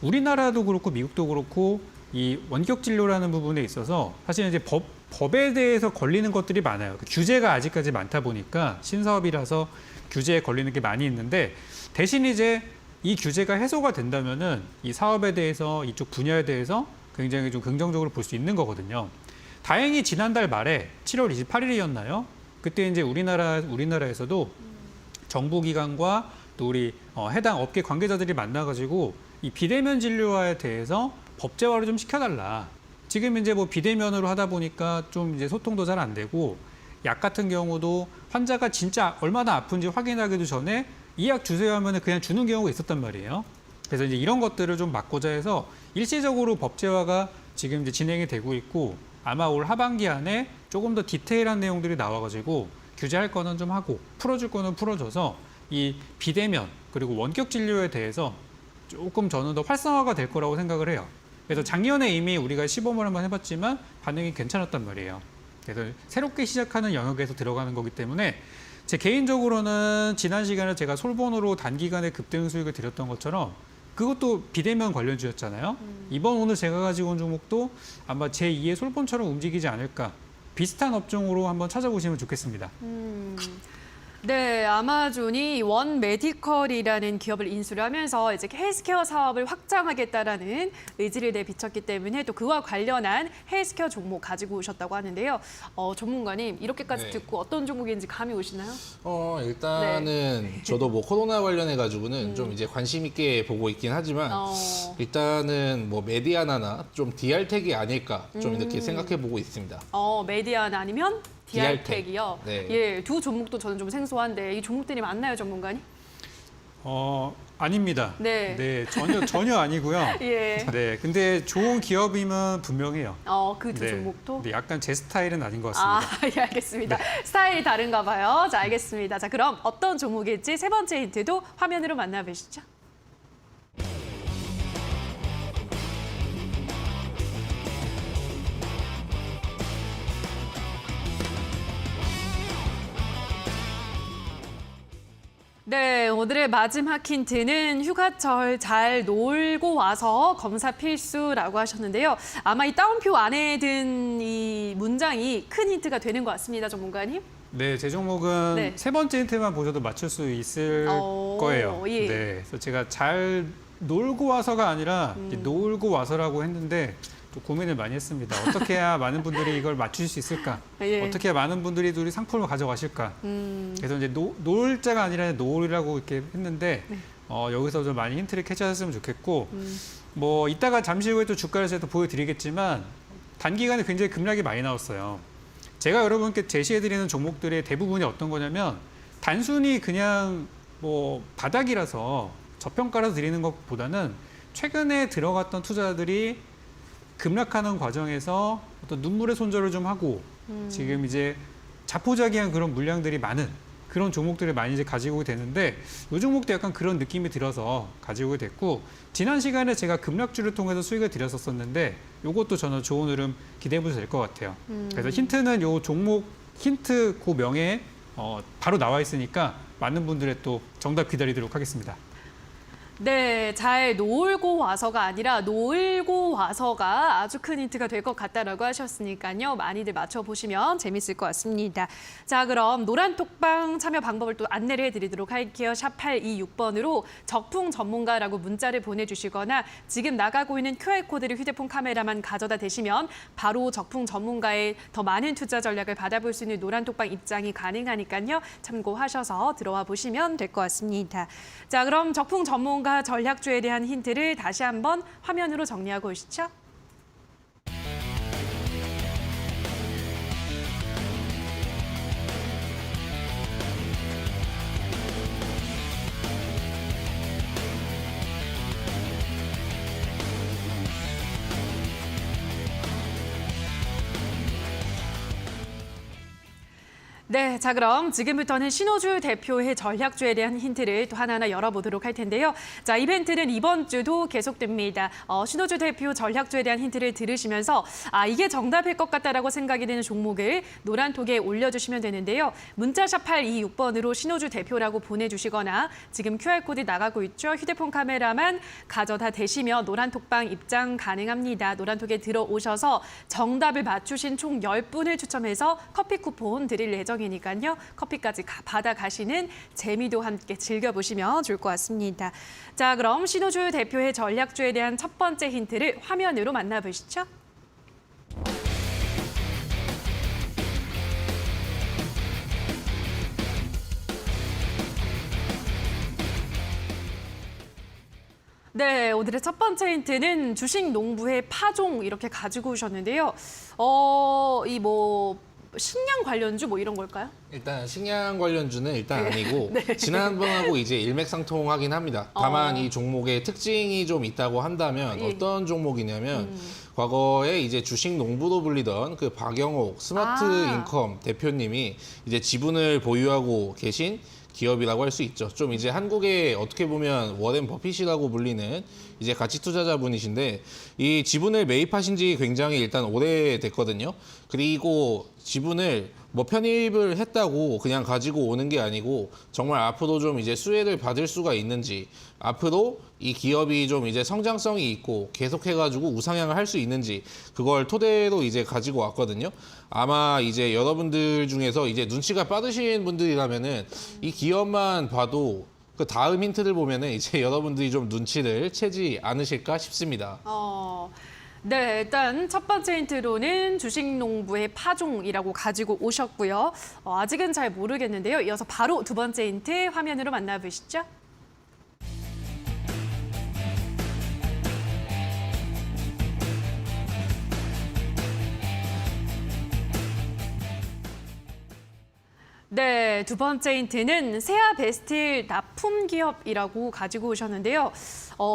Speaker 3: 우리나라도 그렇고 미국도 그렇고 이 원격 진료라는 부분에 있어서 사실 이제 법에 대해서 걸리는 것들이 많아요. 그 규제가 아직까지 많다 보니까 신사업이라서 규제에 걸리는 게 많이 있는데 대신 이제 이 규제가 해소가 된다면은 이 사업에 대해서 이쪽 분야에 대해서 굉장히 좀 긍정적으로 볼 수 있는 거거든요. 다행히 지난달 말에 7월 28일이었나요? 그때 이제 우리나라에서도 정부기관과 또 우리 해당 업계 관계자들이 만나가지고 이 비대면 진료화에 대해서 법제화를 좀 시켜달라. 지금 이제 뭐 비대면으로 하다 보니까 좀 이제 소통도 잘 안 되고 약 같은 경우도 환자가 진짜 얼마나 아픈지 확인하기도 전에 이 약 주세요 하면 그냥 주는 경우가 있었단 말이에요. 그래서 이제 이런 것들을 좀 막고자 해서 일시적으로 법제화가 지금 이제 진행이 되고 있고 아마 올 하반기 안에 조금 더 디테일한 내용들이 나와가지고 규제할 거는 좀 하고 풀어줄 거는 풀어줘서 이 비대면 그리고 원격 진료에 대해서 조금 저는 더 활성화가 될 거라고 생각을 해요. 그래서 작년에 이미 우리가 시범을 한번 해봤지만 반응이 괜찮았단 말이에요. 그래서 새롭게 시작하는 영역에서 들어가는 거기 때문에 제 개인적으로는 지난 시간에 제가 솔본으로 단기간에 급등 수익을 드렸던 것처럼 그것도 비대면 관련주였잖아요. 이번 오늘 제가 가지고 온 종목도 아마 제2의 솔본처럼 움직이지 않을까. 비슷한 업종으로 한번 찾아보시면 좋겠습니다.
Speaker 1: 네, 아마존이 원 메디컬이라는 기업을 인수를 하면서 이제 헬스케어 사업을 확장하겠다라는 의지를 내비쳤기 때문에 또 그와 관련한 헬스케어 종목 가지고 오셨다고 하는데요. 전문가님 이렇게까지
Speaker 2: 네.
Speaker 1: 듣고 어떤 종목인지 감이 오시나요?
Speaker 2: 일단은 저도 뭐 코로나 관련해 가지고는 좀 이제 관심 있게 보고 있긴 하지만 일단은 뭐 메디아나나 좀 디알텍이 아닐까 좀 이렇게 생각해 보고 있습니다.
Speaker 1: 메디아나 아니면 디알텍이요.
Speaker 2: 네.
Speaker 1: 예, 두 종목도 저는 좀 생소한데 이 종목들이 맞나요, 전문가님?
Speaker 3: 아닙니다.
Speaker 1: 네.
Speaker 3: 전혀 아니고요.
Speaker 1: 예.
Speaker 3: 네, 근데 좋은 기업이면 분명해요.
Speaker 1: 그 두 종목도?
Speaker 3: 근데 약간 제 스타일은 아닌 것 같습니다.
Speaker 1: 예, 알겠습니다. 스타일이 다른가 봐요. 자, 알겠습니다. 자, 그럼 어떤 종목일지 세 번째 힌트도 화면으로 만나보시죠. 네, 오늘의 마지막 힌트는 휴가철 잘 놀고 와서 검사 필수라고 하셨는데요. 아마 이 따옴표 안에 든 이 문장이 큰 힌트가 되는 것 같습니다, 전문가님.
Speaker 3: 네, 제 종목은
Speaker 1: 네.
Speaker 3: 세 번째 힌트만 보셔도 맞출 수 있을 거예요.
Speaker 1: 예.
Speaker 3: 네, 그래서 제가 잘 놀고 와서가 아니라 이제 놀고 와서라고 했는데 또 고민을 많이 했습니다. 어떻게 해야 많은 분들이 이걸 맞추실 수 있을까?
Speaker 1: 예.
Speaker 3: 어떻게 해야 많은 분들이 우리 상품을 가져가실까? 그래서 이제 놀자가 아니라 놀이라고 이렇게 했는데 여기서 좀 많이 힌트를 캐치하셨으면 좋겠고 뭐 이따가 잠시 후에 또 주가를 제가 또 보여드리겠지만 단기간에 굉장히 급락이 많이 나왔어요. 제가 여러분께 제시해드리는 종목들의 대부분이 어떤 거냐면 단순히 그냥 뭐 바닥이라서 저평가라서 드리는 것보다는 최근에 들어갔던 투자들이 급락하는 과정에서 어떤 눈물의 손절을 좀 하고 지금 이제 자포자기한 그런 물량들이 많은 그런 종목들을 많이 이제 가지고 되는데 이 종목도 약간 그런 느낌이 들어서 가지고 됐고 지난 시간에 제가 급락주를 통해서 수익을 드렸었는데 이것도 저는 좋은 흐름 기대해 보셔도 될 것 같아요. 그래서 힌트는 이 종목 힌트 그 명에 바로 나와 있으니까 많은 분들의 또 정답 기다리도록 하겠습니다.
Speaker 1: 네, 잘 놀고 와서가 아니라 놀고 와서가 아주 큰 힌트가 될 것 같다라고 하셨으니까요. 많이들 맞춰보시면 재밌을 것 같습니다. 자, 그럼 노란톡방 참여 방법을 또 안내를 해드리도록 할게요. 샵 826번으로 적풍 전문가라고 문자를 보내주시거나 지금 나가고 있는 QR코드를 휴대폰 카메라만 가져다 대시면 바로 적풍 전문가의 더 많은 투자 전략을 받아볼 수 있는 노란톡방 입장이 가능하니까요. 참고하셔서 들어와 보시면 될 것 같습니다. 자, 그럼 적풍 전문가 전략주에 대한 힌트를 다시 한번 화면으로 정리하고 오시죠. 네, 자 그럼 지금부터는 신호주 대표의 전략주에 대한 힌트를 또 하나하나 열어보도록 할 텐데요. 자, 이벤트는 이번 주도 계속됩니다. 신호주 대표 전략주에 대한 힌트를 들으시면서 이게 정답일 것 같다라고 생각이 되는 종목을 노란톡에 올려주시면 되는데요. 문자샵 826번으로 신호주 대표라고 보내주시거나 지금 QR코드 나가고 있죠. 휴대폰 카메라만 가져다 대시면 노란톡방 입장 가능합니다. 노란톡에 들어오셔서 정답을 맞추신 총 10분을 추첨해서 커피 쿠폰 드릴 예정입니다. 이니까요. 커피까지 받아가시는 재미도 함께 즐겨보시면 좋을 것 같습니다. 자, 그럼 신호주 대표의 전략주에 대한 첫 번째 힌트를 화면으로 만나보시죠. 네, 오늘의 첫 번째 힌트는 주식 농부의 파종 이렇게 가지고 오셨는데요. 식량 관련주 뭐 이런 걸까요?
Speaker 2: 일단 식량 관련주는 일단 아니고
Speaker 1: 네.
Speaker 2: 지난번하고 이제 일맥상통하긴 합니다. 다만 이 종목의 특징이 좀 있다고 한다면
Speaker 1: 예.
Speaker 2: 어떤 종목이냐면 과거에 이제 주식 농부로 불리던 그 박영옥 스마트 인컴 대표님이 이제 지분을 보유하고 계신 기업이라고 할 수 있죠. 좀 이제 한국의 어떻게 보면 워렌 버핏이라고 불리는 이제 가치 투자자분이신데 이 지분을 매입하신 지 굉장히 일단 오래됐거든요. 그리고 지분을 뭐 편입을 했다고 그냥 가지고 오는 게 아니고 정말 앞으로 좀 이제 수혜를 받을 수가 있는지 앞으로 이 기업이 좀 이제 성장성이 있고 계속해가지고 우상향을 할 수 있는지 그걸 토대로 이제 가지고 왔거든요. 아마 이제 여러분들 중에서 이제 눈치가 빠르신 분들이라면은 이 기업만 봐도 그 다음 힌트를 보면은 이제 여러분들이 좀 눈치를 채지 않으실까 싶습니다.
Speaker 1: 네, 일단 첫 번째 힌트로는 주식 농부의 파종이라고 가지고 오셨고요. 아직은 잘 모르겠는데요. 이어서 바로 두 번째 힌트 화면으로 만나보시죠. 네, 두 번째 힌트는 세아베스틸 납품 기업이라고 가지고 오셨는데요.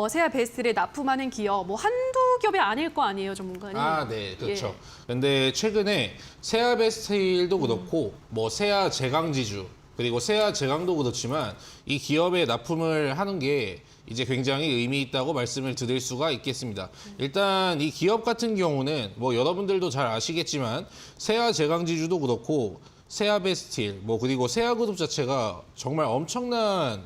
Speaker 1: 세아베스틸에 납품하는 기업, 뭐 한두 기업이 아닐 거 아니에요, 전문가님?
Speaker 2: 네, 그렇죠.
Speaker 1: 예.
Speaker 2: 근데 최근에 세아베스틸도 그렇고 뭐 세아 제강지주 그리고 세아 제강도 그렇지만 이 기업에 납품을 하는 게 이제 굉장히 의미 있다고 말씀을 드릴 수가 있겠습니다. 일단 이 기업 같은 경우는 뭐 여러분들도 잘 아시겠지만 세아 제강지주도 그렇고 세아베스틸 뭐 그리고 세아그룹 자체가 정말 엄청난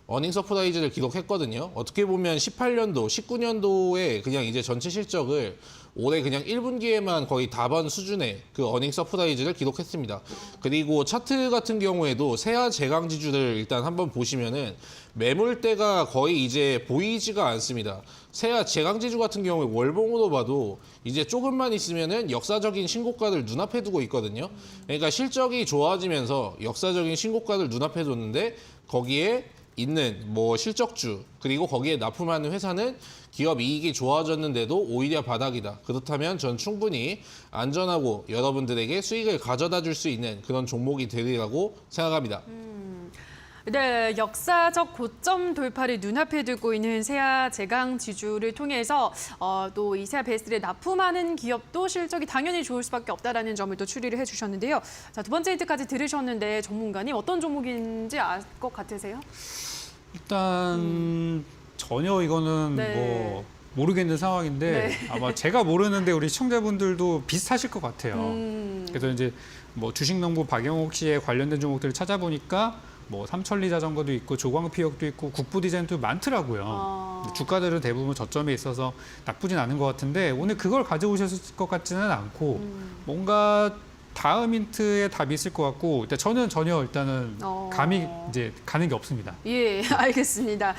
Speaker 2: 어닝 서프라이즈를 기록했거든요. 어떻게 보면 18년도, 19년도에 그냥 이제 전체 실적을 올해 그냥 1분기에만 거의 다번 수준의 그 어닝 서프라이즈를 기록했습니다. 그리고 차트 같은 경우에도 세아 제강 지주를 일단 한번 보시면은 매물대가 거의 이제 보이지가 않습니다. 세아 제강 지주 같은 경우에 월봉으로 봐도 이제 조금만 있으면은 역사적인 신고가를 눈앞에 두고 있거든요. 그러니까 실적이 좋아지면서 역사적인 신고가를 눈앞에 뒀는데 거기에 있는 뭐 실적주 그리고 거기에 납품하는 회사는 기업 이익이 좋아졌는데도 오히려 바닥이다. 그렇다면 전 충분히 안전하고 여러분들에게 수익을 가져다 줄 수 있는 그런 종목이 되리라고 생각합니다.
Speaker 1: 네, 역사적 고점 돌파를 눈앞에 두고 있는 세아 제강 지주를 통해서 또 이 세아 베스트를 납품하는 기업도 실적이 당연히 좋을 수밖에 없다라는 점을 또 추리를 해주셨는데요. 자, 두 번째 힌트까지 들으셨는데 전문가님 어떤 종목인지 알 것 같으세요?
Speaker 3: 일단 전혀 이거는
Speaker 1: 네.
Speaker 3: 뭐 모르겠는 상황인데 아마 제가 모르는데 우리 시청자분들도 비슷하실 것 같아요. 그래서 이제 뭐 주식농부 박영옥 씨의 관련된 종목들을 찾아보니까 뭐 삼천리 자전거도 있고 조광피역도 있고 국부디자인도 많더라고요. 주가들은 대부분 저점에 있어서 나쁘진 않은 것 같은데 오늘 그걸 가져오셨을 것 같지는 않고 뭔가 다음 힌트에 답이 있을 것 같고 일단 저는 전혀 일단은 감이 이제 가는 게 없습니다.
Speaker 1: 예, 알겠습니다.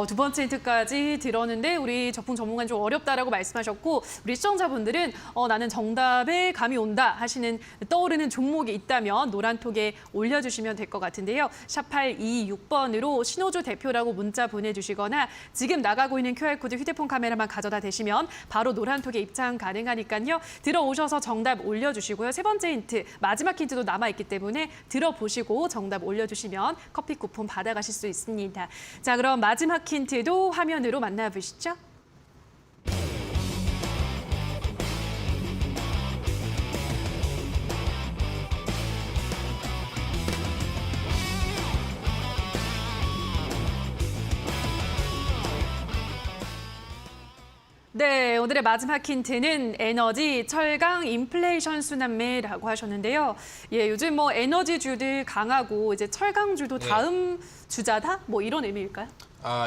Speaker 1: 두 번째 힌트까지 들었는데 우리 적풍 전문가는 좀 어렵다라고 말씀하셨고 우리 시청자분들은 나는 정답에 감이 온다 하시는 떠오르는 종목이 있다면 노란톡에 올려주시면 될 것 같은데요. 샵 826번으로 신호주 대표라고 문자 보내주시거나 지금 나가고 있는 QR코드 휴대폰 카메라만 가져다 대시면 바로 노란톡에 입장 가능하니까요. 들어오셔서 정답 올려주시고요. 세 번째 힌트, 마지막 힌트도 남아있기 때문에 들어보시고 정답 올려주시면 커피 쿠폰 받아가실 수 있습니다. 자, 그럼 마지막 힌트도 화면으로 만나보시죠. 네, 오늘의 마지막 힌트는 에너지, 철강, 인플레이션 순환매라고 하셨는데요. 예, 요즘 뭐 에너지주들 강하고 이제 철강주도 다음 주자다? 뭐 이런 의미일까요?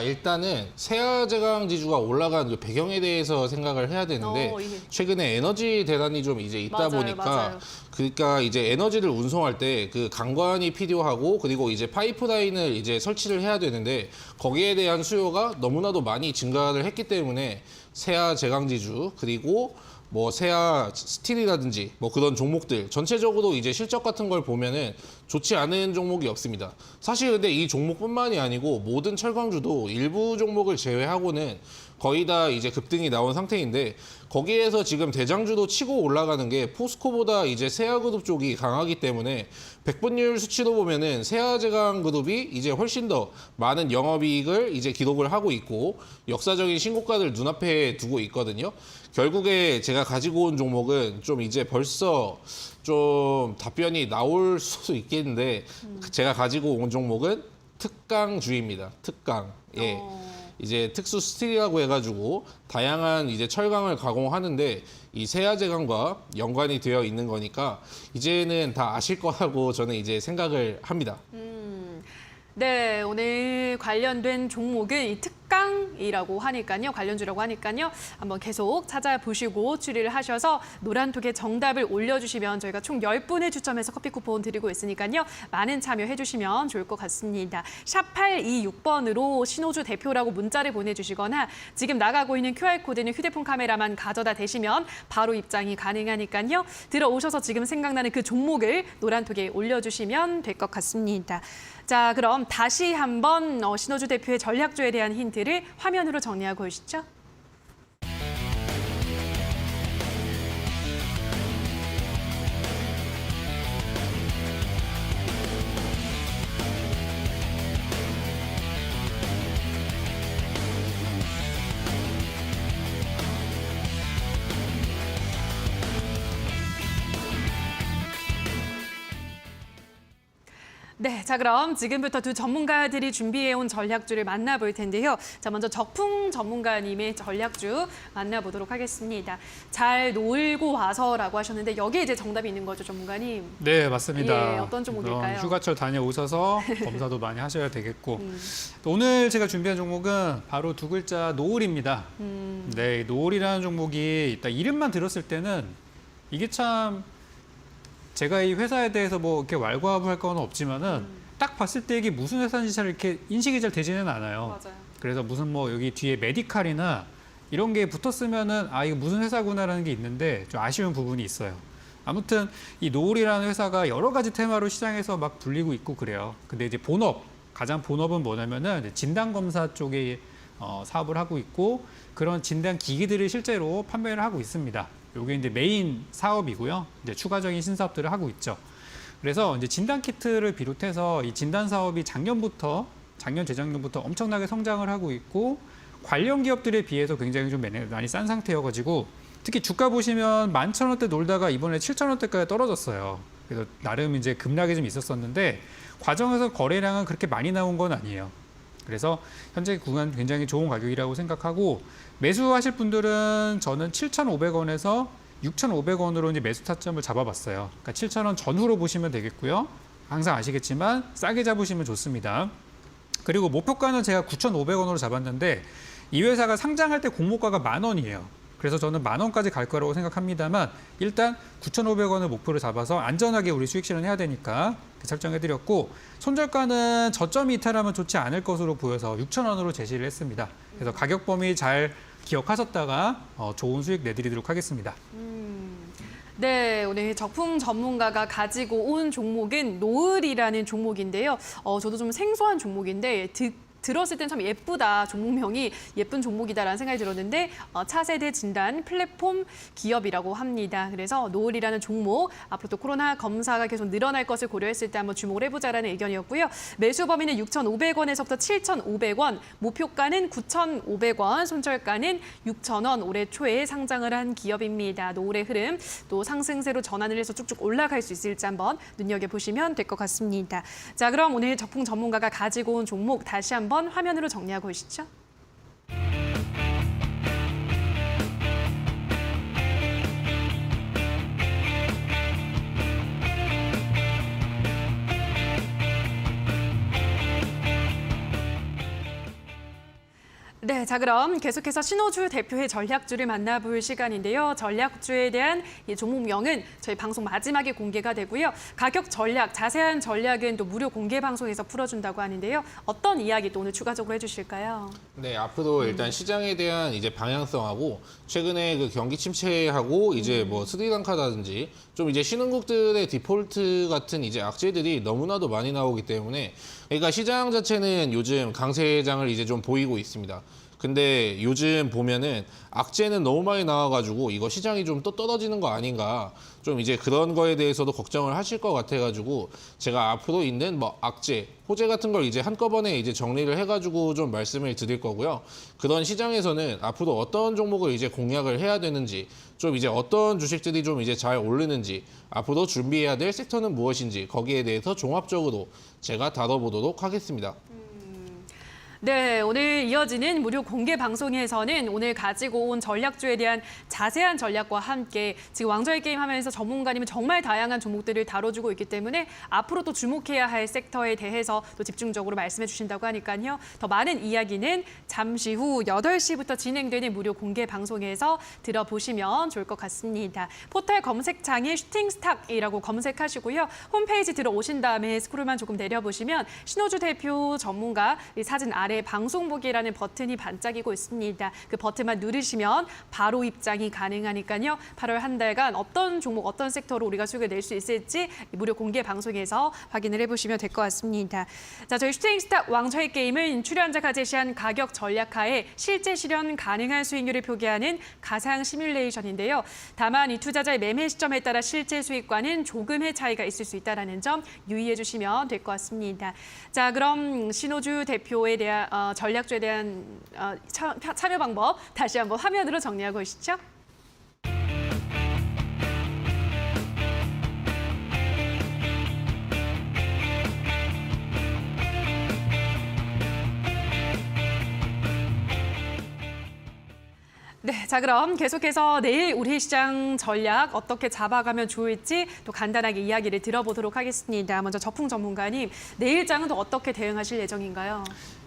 Speaker 2: 일단은 세아제강 지주가 올라간 그 배경에 대해서 생각을 해야 되는데
Speaker 1: 예.
Speaker 2: 최근에 에너지 대란이 좀 이제 있다
Speaker 1: 맞아요,
Speaker 2: 보니까
Speaker 1: 맞아요.
Speaker 2: 그러니까 이제 에너지를 운송할 때 그 강관이 필요하고 그리고 이제 파이프라인을 이제 설치를 해야 되는데 거기에 대한 수요가 너무나도 많이 증가를 했기 때문에 세아제강 지주 그리고 뭐 세아 스틸이라든지 뭐 그런 종목들 전체적으로 이제 실적 같은 걸 보면은 좋지 않은 종목이 없습니다. 사실 근데 이 종목뿐만이 아니고 모든 철강주도 일부 종목을 제외하고는 거의 다 이제 급등이 나온 상태인데 거기에서 지금 대장주도 치고 올라가는 게 포스코보다 이제 세아그룹 쪽이 강하기 때문에 백분율 수치로 보면은 세아제강 그룹이 이제 훨씬 더 많은 영업이익을 이제 기록을 하고 있고 역사적인 신고가를 눈앞에 두고 있거든요. 결국에 제가 가지고 온 종목은 좀 이제 벌써 좀 답변이 나올 수도 있겠는데 제가 가지고 온 종목은 특강주입니다. 특강. 예. 이제 특수 스틸이라고 해가지고 다양한 이제 철강을 가공하는데 이 세아제강과 연관이 되어 있는 거니까 이제는 다 아실 거라고 저는 이제 생각을 합니다.
Speaker 1: 네, 오늘 관련된 종목은 이 특강이라고 하니까요. 관련주라고 하니까요. 한번 계속 찾아보시고 추리를 하셔서 노란톡에 정답을 올려주시면 저희가 총 10분을 추첨해서 커피 쿠폰 드리고 있으니까요. 많은 참여해 주시면 좋을 것 같습니다. 샵 826번으로 신호주 대표라고 문자를 보내주시거나 지금 나가고 있는 QR코드는 휴대폰 카메라만 가져다 대시면 바로 입장이 가능하니까요. 들어오셔서 지금 생각나는 그 종목을 노란톡에 올려주시면 될 것 같습니다. 자, 그럼 다시 한번 신호주 대표의 전략주에 대한 힌트를 화면으로 정리하고 오시죠. 네, 자 그럼 지금부터 두 전문가들이 준비해온 전략주를 만나볼 텐데요. 자, 먼저 적풍 전문가님의 전략주 만나보도록 하겠습니다. 잘 놀고 와서라고 하셨는데 여기에 이제 정답이 있는 거죠, 전문가님?
Speaker 3: 네, 맞습니다.
Speaker 1: 예, 어떤 종목일까요?
Speaker 3: 휴가철 다녀오셔서 검사도 많이 하셔야 되겠고 또 오늘 제가 준비한 종목은 바로 두 글자 노을입니다. 네, 노을이라는 종목이 일단 이름만 들었을 때는 이게 참 제가 이 회사에 대해서 뭐 이렇게 왈가왈부할 건 없지만은 딱 봤을 때 이게 무슨 회사인지 잘 이렇게 인식이 잘 되지는 않아요.
Speaker 1: 맞아요.
Speaker 3: 그래서 무슨 뭐 여기 뒤에 메디칼이나 이런 게 붙었으면은 아 이거 무슨 회사구나라는 게 있는데 좀 아쉬운 부분이 있어요. 아무튼 이 노을이라는 회사가 여러 가지 테마로 시장에서 막 불리고 있고 그래요. 근데 이제 본업 가장 본업은 뭐냐면은 이제 진단검사 쪽에 사업을 하고 있고 그런 진단 기기들을 실제로 판매를 하고 있습니다. 이게 이제 메인 사업이고요. 이제 추가적인 신사업들을 하고 있죠. 그래서 이제 진단 키트를 비롯해서 이 진단 사업이 작년 재작년부터 엄청나게 성장을 하고 있고 관련 기업들에 비해서 굉장히 좀 많이 싼 상태여가지고 특히 주가 보시면 11,000원대 놀다가 이번에 7,000원대까지 떨어졌어요. 그래서 나름 이제 급락이 좀 있었었는데 과정에서 거래량은 그렇게 많이 나온 건 아니에요. 그래서 현재 구간 굉장히 좋은 가격이라고 생각하고 매수하실 분들은 저는 7,500원에서 6,500원으로 이제 매수 타점을 잡아봤어요. 그러니까 7,000원 전후로 보시면 되겠고요. 항상 아시겠지만 싸게 잡으시면 좋습니다. 그리고 목표가는 제가 9,500원으로 잡았는데 이 회사가 상장할 때 공모가가 10,000원이에요. 그래서 저는 10,000원까지 갈 거라고 생각합니다만 일단 9,500원을 목표로 잡아서 안전하게 우리 수익 실현해야 되니까 설정해드렸고 손절가는 저점이 이탈하면 좋지 않을 것으로 보여서 6,000원으로 제시를 했습니다. 그래서 가격 범위 잘 기억하셨다가 좋은 수익 내드리도록 하겠습니다.
Speaker 1: 네, 오늘 적풍 전문가가 가지고 온 종목은 노을이라는 종목인데요. 저도 좀 생소한 종목인데 들었을 땐 참 예쁘다. 종목명이 예쁜 종목이다라는 생각이 들었는데 차세대 진단 플랫폼 기업이라고 합니다. 그래서 노을이라는 종목 앞으로 또 코로나 검사가 계속 늘어날 것을 고려했을 때 한번 주목을 해보자라는 의견이었고요. 매수 범위는 6,500원에서부터 7,500원, 목표가는 9,500원, 손절가는 6,000원. 올해 초에 상장을 한 기업입니다. 노을의 흐름 또 상승세로 전환을 해서 쭉쭉 올라갈 수 있을지 한번 눈여겨보시면 될 것 같습니다. 자, 그럼 오늘 적풍 전문가가 가지고 온 종목 다시 한번 화면으로 정리하고 오시죠. 네, 자 그럼 계속해서 신호주 대표의 전략주를 만나볼 시간인데요. 전략주에 대한 이 종목명은 저희 방송 마지막에 공개가 되고요. 가격 전략, 자세한 전략은 또 무료 공개 방송에서 풀어준다고 하는데요. 어떤 이야기 또 오늘 추가적으로 해주실까요?
Speaker 2: 네, 앞으로 일단 시장에 대한 이제 방향성하고 최근에 그 경기 침체하고 이제 뭐 스리랑카라든지 좀 이제 신흥국들의 디폴트 같은 이제 악재들이 너무나도 많이 나오기 때문에 그러니까 시장 자체는 요즘 강세장을 이제 좀 보이고 있습니다. 근데 요즘 보면은 악재는 너무 많이 나와가지고 이거 시장이 좀 또 떨어지는 거 아닌가 좀 이제 그런 거에 대해서도 걱정을 하실 것 같아가지고 제가 앞으로 있는 뭐 악재, 호재 같은 걸 이제 한꺼번에 이제 정리를 해가지고 좀 말씀을 드릴 거고요. 그런 시장에서는 앞으로 어떤 종목을 이제 공략을 해야 되는지 좀 이제 어떤 주식들이 좀 이제 잘 오르는지 앞으로 준비해야 될 섹터는 무엇인지 거기에 대해서 종합적으로 제가 다뤄보도록 하겠습니다.
Speaker 1: 네, 오늘 이어지는 무료 공개 방송에서는 오늘 가지고 온 전략주에 대한 자세한 전략과 함께 지금 왕좌의 게임 하면서 전문가님은 정말 다양한 종목들을 다뤄주고 있기 때문에 앞으로 또 주목해야 할 섹터에 대해서 또 집중적으로 말씀해 주신다고 하니까요. 더 많은 이야기는 잠시 후 8시부터 진행되는 무료 공개 방송에서 들어보시면 좋을 것 같습니다. 포털 검색창에 슈팅스탁이라고 검색하시고요. 홈페이지 들어오신 다음에 스크롤만 조금 내려보시면 신호주 대표 전문가 이 사진 아래 방송 보기라는 버튼이 반짝이고 있습니다. 그 버튼만 누르시면 바로 입장이 가능하니까요. 8월 한 달간 어떤 종목, 어떤 섹터로 우리가 수익을 낼 수 있을지 무료 공개 방송에서 확인을 해보시면 될 것 같습니다. 자, 저희 슈팅스탁 왕좌의 게임은 출연자가 제시한 가격 전략하에 실제 실현 가능한 수익률을 표기하는 가상 시뮬레이션인데요. 다만 이 투자자의 매매 시점에 따라 실제 수익과는 조금의 차이가 있을 수 있다는 점 유의해 주시면 될 것 같습니다. 자, 그럼 신호주 대표에 대한 전략주에 대한 참여 방법 다시 한번 화면으로 정리하고 오시죠. 네, 자 그럼 계속해서 내일 우리 시장 전략 어떻게 잡아가면 좋을지 또 간단하게 이야기를 들어보도록 하겠습니다. 먼저 적풍 전문가님, 내일장은 또 어떻게 대응하실 예정인가요?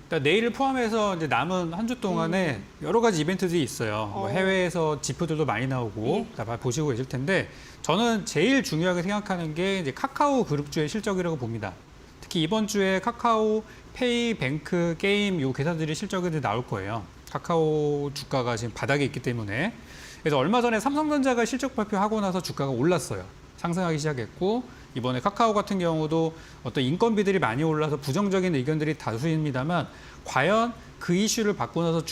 Speaker 3: 일단 내일을 포함해서 이제 남은 한 주 동안에 여러 가지 이벤트들이 있어요. 뭐 해외에서 지표들도 많이 나오고 다 보시고 계실 텐데 저는 제일 중요하게 생각하는 게 이제 카카오 그룹주의 실적이라고 봅니다. 특히 이번 주에 카카오 페이, 뱅크, 게임 요 계산들이 실적이 나올 거예요. 카카오 주가가 지금 바닥에 있기 때문에. 그래서 얼마 전에 삼성전자가 실적 발표하고 나서 주가가 올랐어요. 상승하기 시작했고 이번에 카카오 같은 경우도 어떤 인건비들이 많이 올라서 부정적인 의견들이 다수입니다만 과연 그 이슈를 받고 나서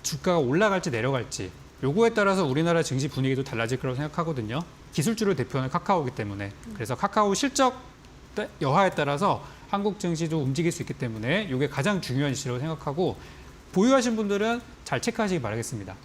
Speaker 3: 주가가 올라갈지 내려갈지 요거에 따라서 우리나라 증시 분위기도 달라질 거라고 생각하거든요. 기술주를 대표하는 카카오이기 때문에. 그래서 카카오 실적 여하에 따라서 한국 증시도 움직일 수 있기 때문에 이게 가장 중요한 이슈라고 생각하고 보유하신 분들은 잘 체크하시기 바라겠습니다.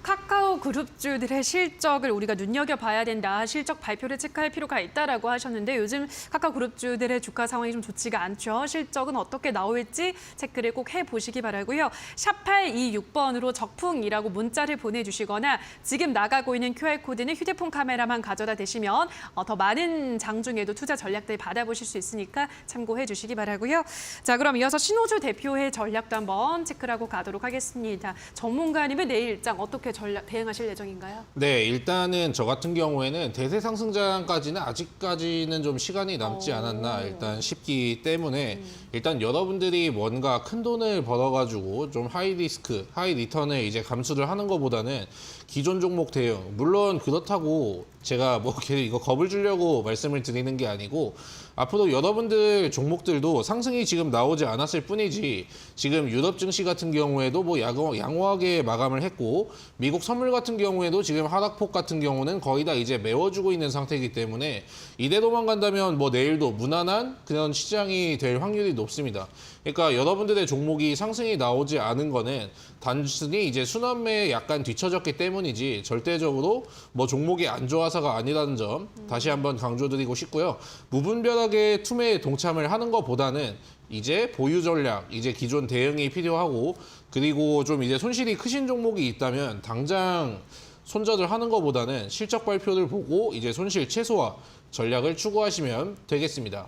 Speaker 1: 카카오 그룹주들의 실적을 우리가 눈여겨봐야 된다. 실적 발표를 체크할 필요가 있다라고 하셨는데 요즘 카카오 그룹주들의 주가 상황이 좀 좋지가 않죠. 실적은 어떻게 나올지 체크를 꼭 해보시기 바라고요. 샵 826번으로 적풍이라고 문자를 보내주시거나 지금 나가고 있는 QR코드는 휴대폰 카메라만 가져다 대시면 더 많은 장중에도 투자 전략들 받아보실 수 있으니까 참고해 주시기 바라고요. 자, 그럼 이어서 신호주 대표의 전략도 한번 체크를 하고 가도록 하겠습니다. 전문가님은 내일 일정 어떻게 대응하실 예정인가요?
Speaker 2: 네, 일단은 저 같은 경우에는 대세 상승장까지는 아직까지는 좀 시간이 남지 않았나 일단 싶기 때문에 일단 여러분들이 뭔가 큰 돈을 벌어가지고 좀 하이 리스크, 하이 리턴을 이제 감수를 하는 것보다는 기존 종목 대응, 물론 그렇다고 제가 뭐 이거 겁을 주려고 말씀을 드리는 게 아니고 앞으로 여러분들 종목들도 상승이 지금 나오지 않았을 뿐이지 지금 유럽 증시 같은 경우에도 뭐 양호하게 마감을 했고 미국 선물 같은 경우에도 지금 하락폭 같은 경우는 거의 다 이제 메워주고 있는 상태이기 때문에 이대로만 간다면 뭐 내일도 무난한 그런 시장이 될 확률이 높습니다. 그러니까 여러분들의 종목이 상승이 나오지 않은 거는 단순히 이제 순환매에 약간 뒤처졌기 때문이지 절대적으로 뭐 종목이 안 좋아서가 아니라는 점 다시 한번 강조드리고 싶고요. 무분별하게 투매에 동참을 하는 것보다는 이제 보유 전략, 이제 기존 대응이 필요하고 그리고 좀 이제 손실이 크신 종목이 있다면 당장 손절을 하는 것보다는 실적 발표를 보고 이제 손실 최소화 전략을 추구하시면 되겠습니다.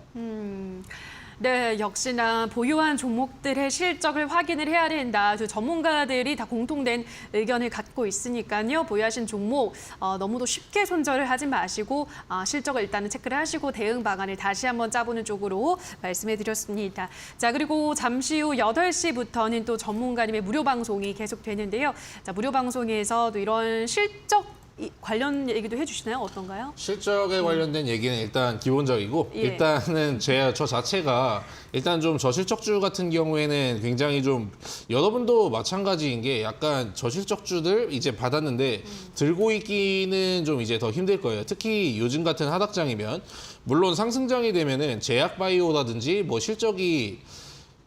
Speaker 1: 네, 역시나 보유한 종목들의 실적을 확인을 해야 된다. 전문가들이 다 공통된 의견을 갖고 있으니까요. 보유하신 종목 너무도 쉽게 손절을 하지 마시고 실적을 일단은 체크를 하시고 대응 방안을 다시 한번 짜보는 쪽으로 말씀해 드렸습니다. 자, 그리고 잠시 후 8시부터는 또 전문가님의 무료 방송이 계속되는데요. 자, 무료 방송에서도 이런 실적 관련 얘기도 해주시나요? 어떤가요?
Speaker 2: 실적에 관련된 얘기는 일단 기본적이고
Speaker 1: 예.
Speaker 2: 일단은 저 자체가 일단 좀 저실적주 같은 경우에는 굉장히 좀 여러분도 마찬가지인 게 약간 저실적주들 이제 받았는데 들고 있기는 좀 이제 더 힘들 거예요. 특히 요즘 같은 하락장이면 물론 상승장이 되면은 제약바이오라든지 뭐 실적이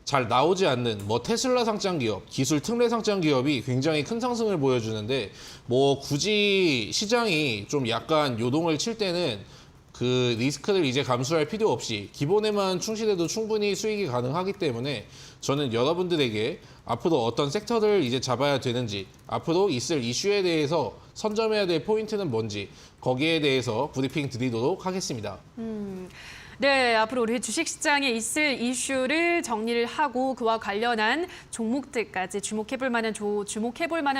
Speaker 2: 잘 나오지 않는 뭐 테슬라 상장 기업, 기술 특례 상장 기업이 굉장히 큰 상승을 보여주는데 뭐 굳이 시장이 좀 약간 요동을 칠 때는 그 리스크를 이제 감수할 필요 없이 기본에만 충실해도 충분히 수익이 가능하기 때문에 저는 여러분들에게 앞으로 어떤 섹터를 이제 잡아야 되는지 앞으로 있을 이슈에 대해서 선점해야 될 포인트는 뭔지 거기에 대해서 브리핑 드리도록 하겠습니다.
Speaker 1: 네, 앞으로 우리 주식시장에 있을 이슈를 정리를 하고 그와 관련한 종목들까지 주목해볼 만한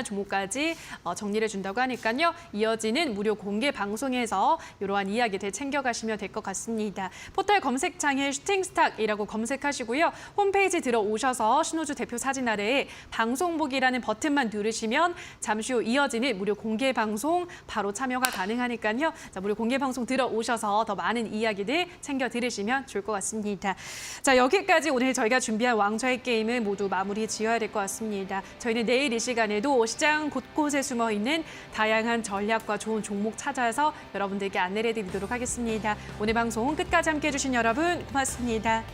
Speaker 1: 종목까지 정리를 준다고 하니까요. 이어지는 무료 공개 방송에서 이러한 이야기들 챙겨가시면 될 것 같습니다. 포털 검색창에 슈팅스탁이라고 검색하시고요. 홈페이지 들어오셔서 신호주 대표 사진 아래에 방송 보기라는 버튼만 누르시면 잠시 후 이어지는 무료 공개 방송 바로 참여가 가능하니까요. 자, 무료 공개 방송 들어오셔서 더 많은 이야기들 챙겨 들으시면 좋을 것 같습니다. 자, 여기까지 오늘 저희가 준비한 왕좌의 게임을 모두 마무리 지어야 될 것 같습니다. 저희는 내일 이 시간에도 시장 곳곳에 숨어있는 다양한 전략과 좋은 종목 찾아서 여러분들께 안내를 드리도록 하겠습니다. 오늘 방송 끝까지 함께해 주신 여러분 고맙습니다.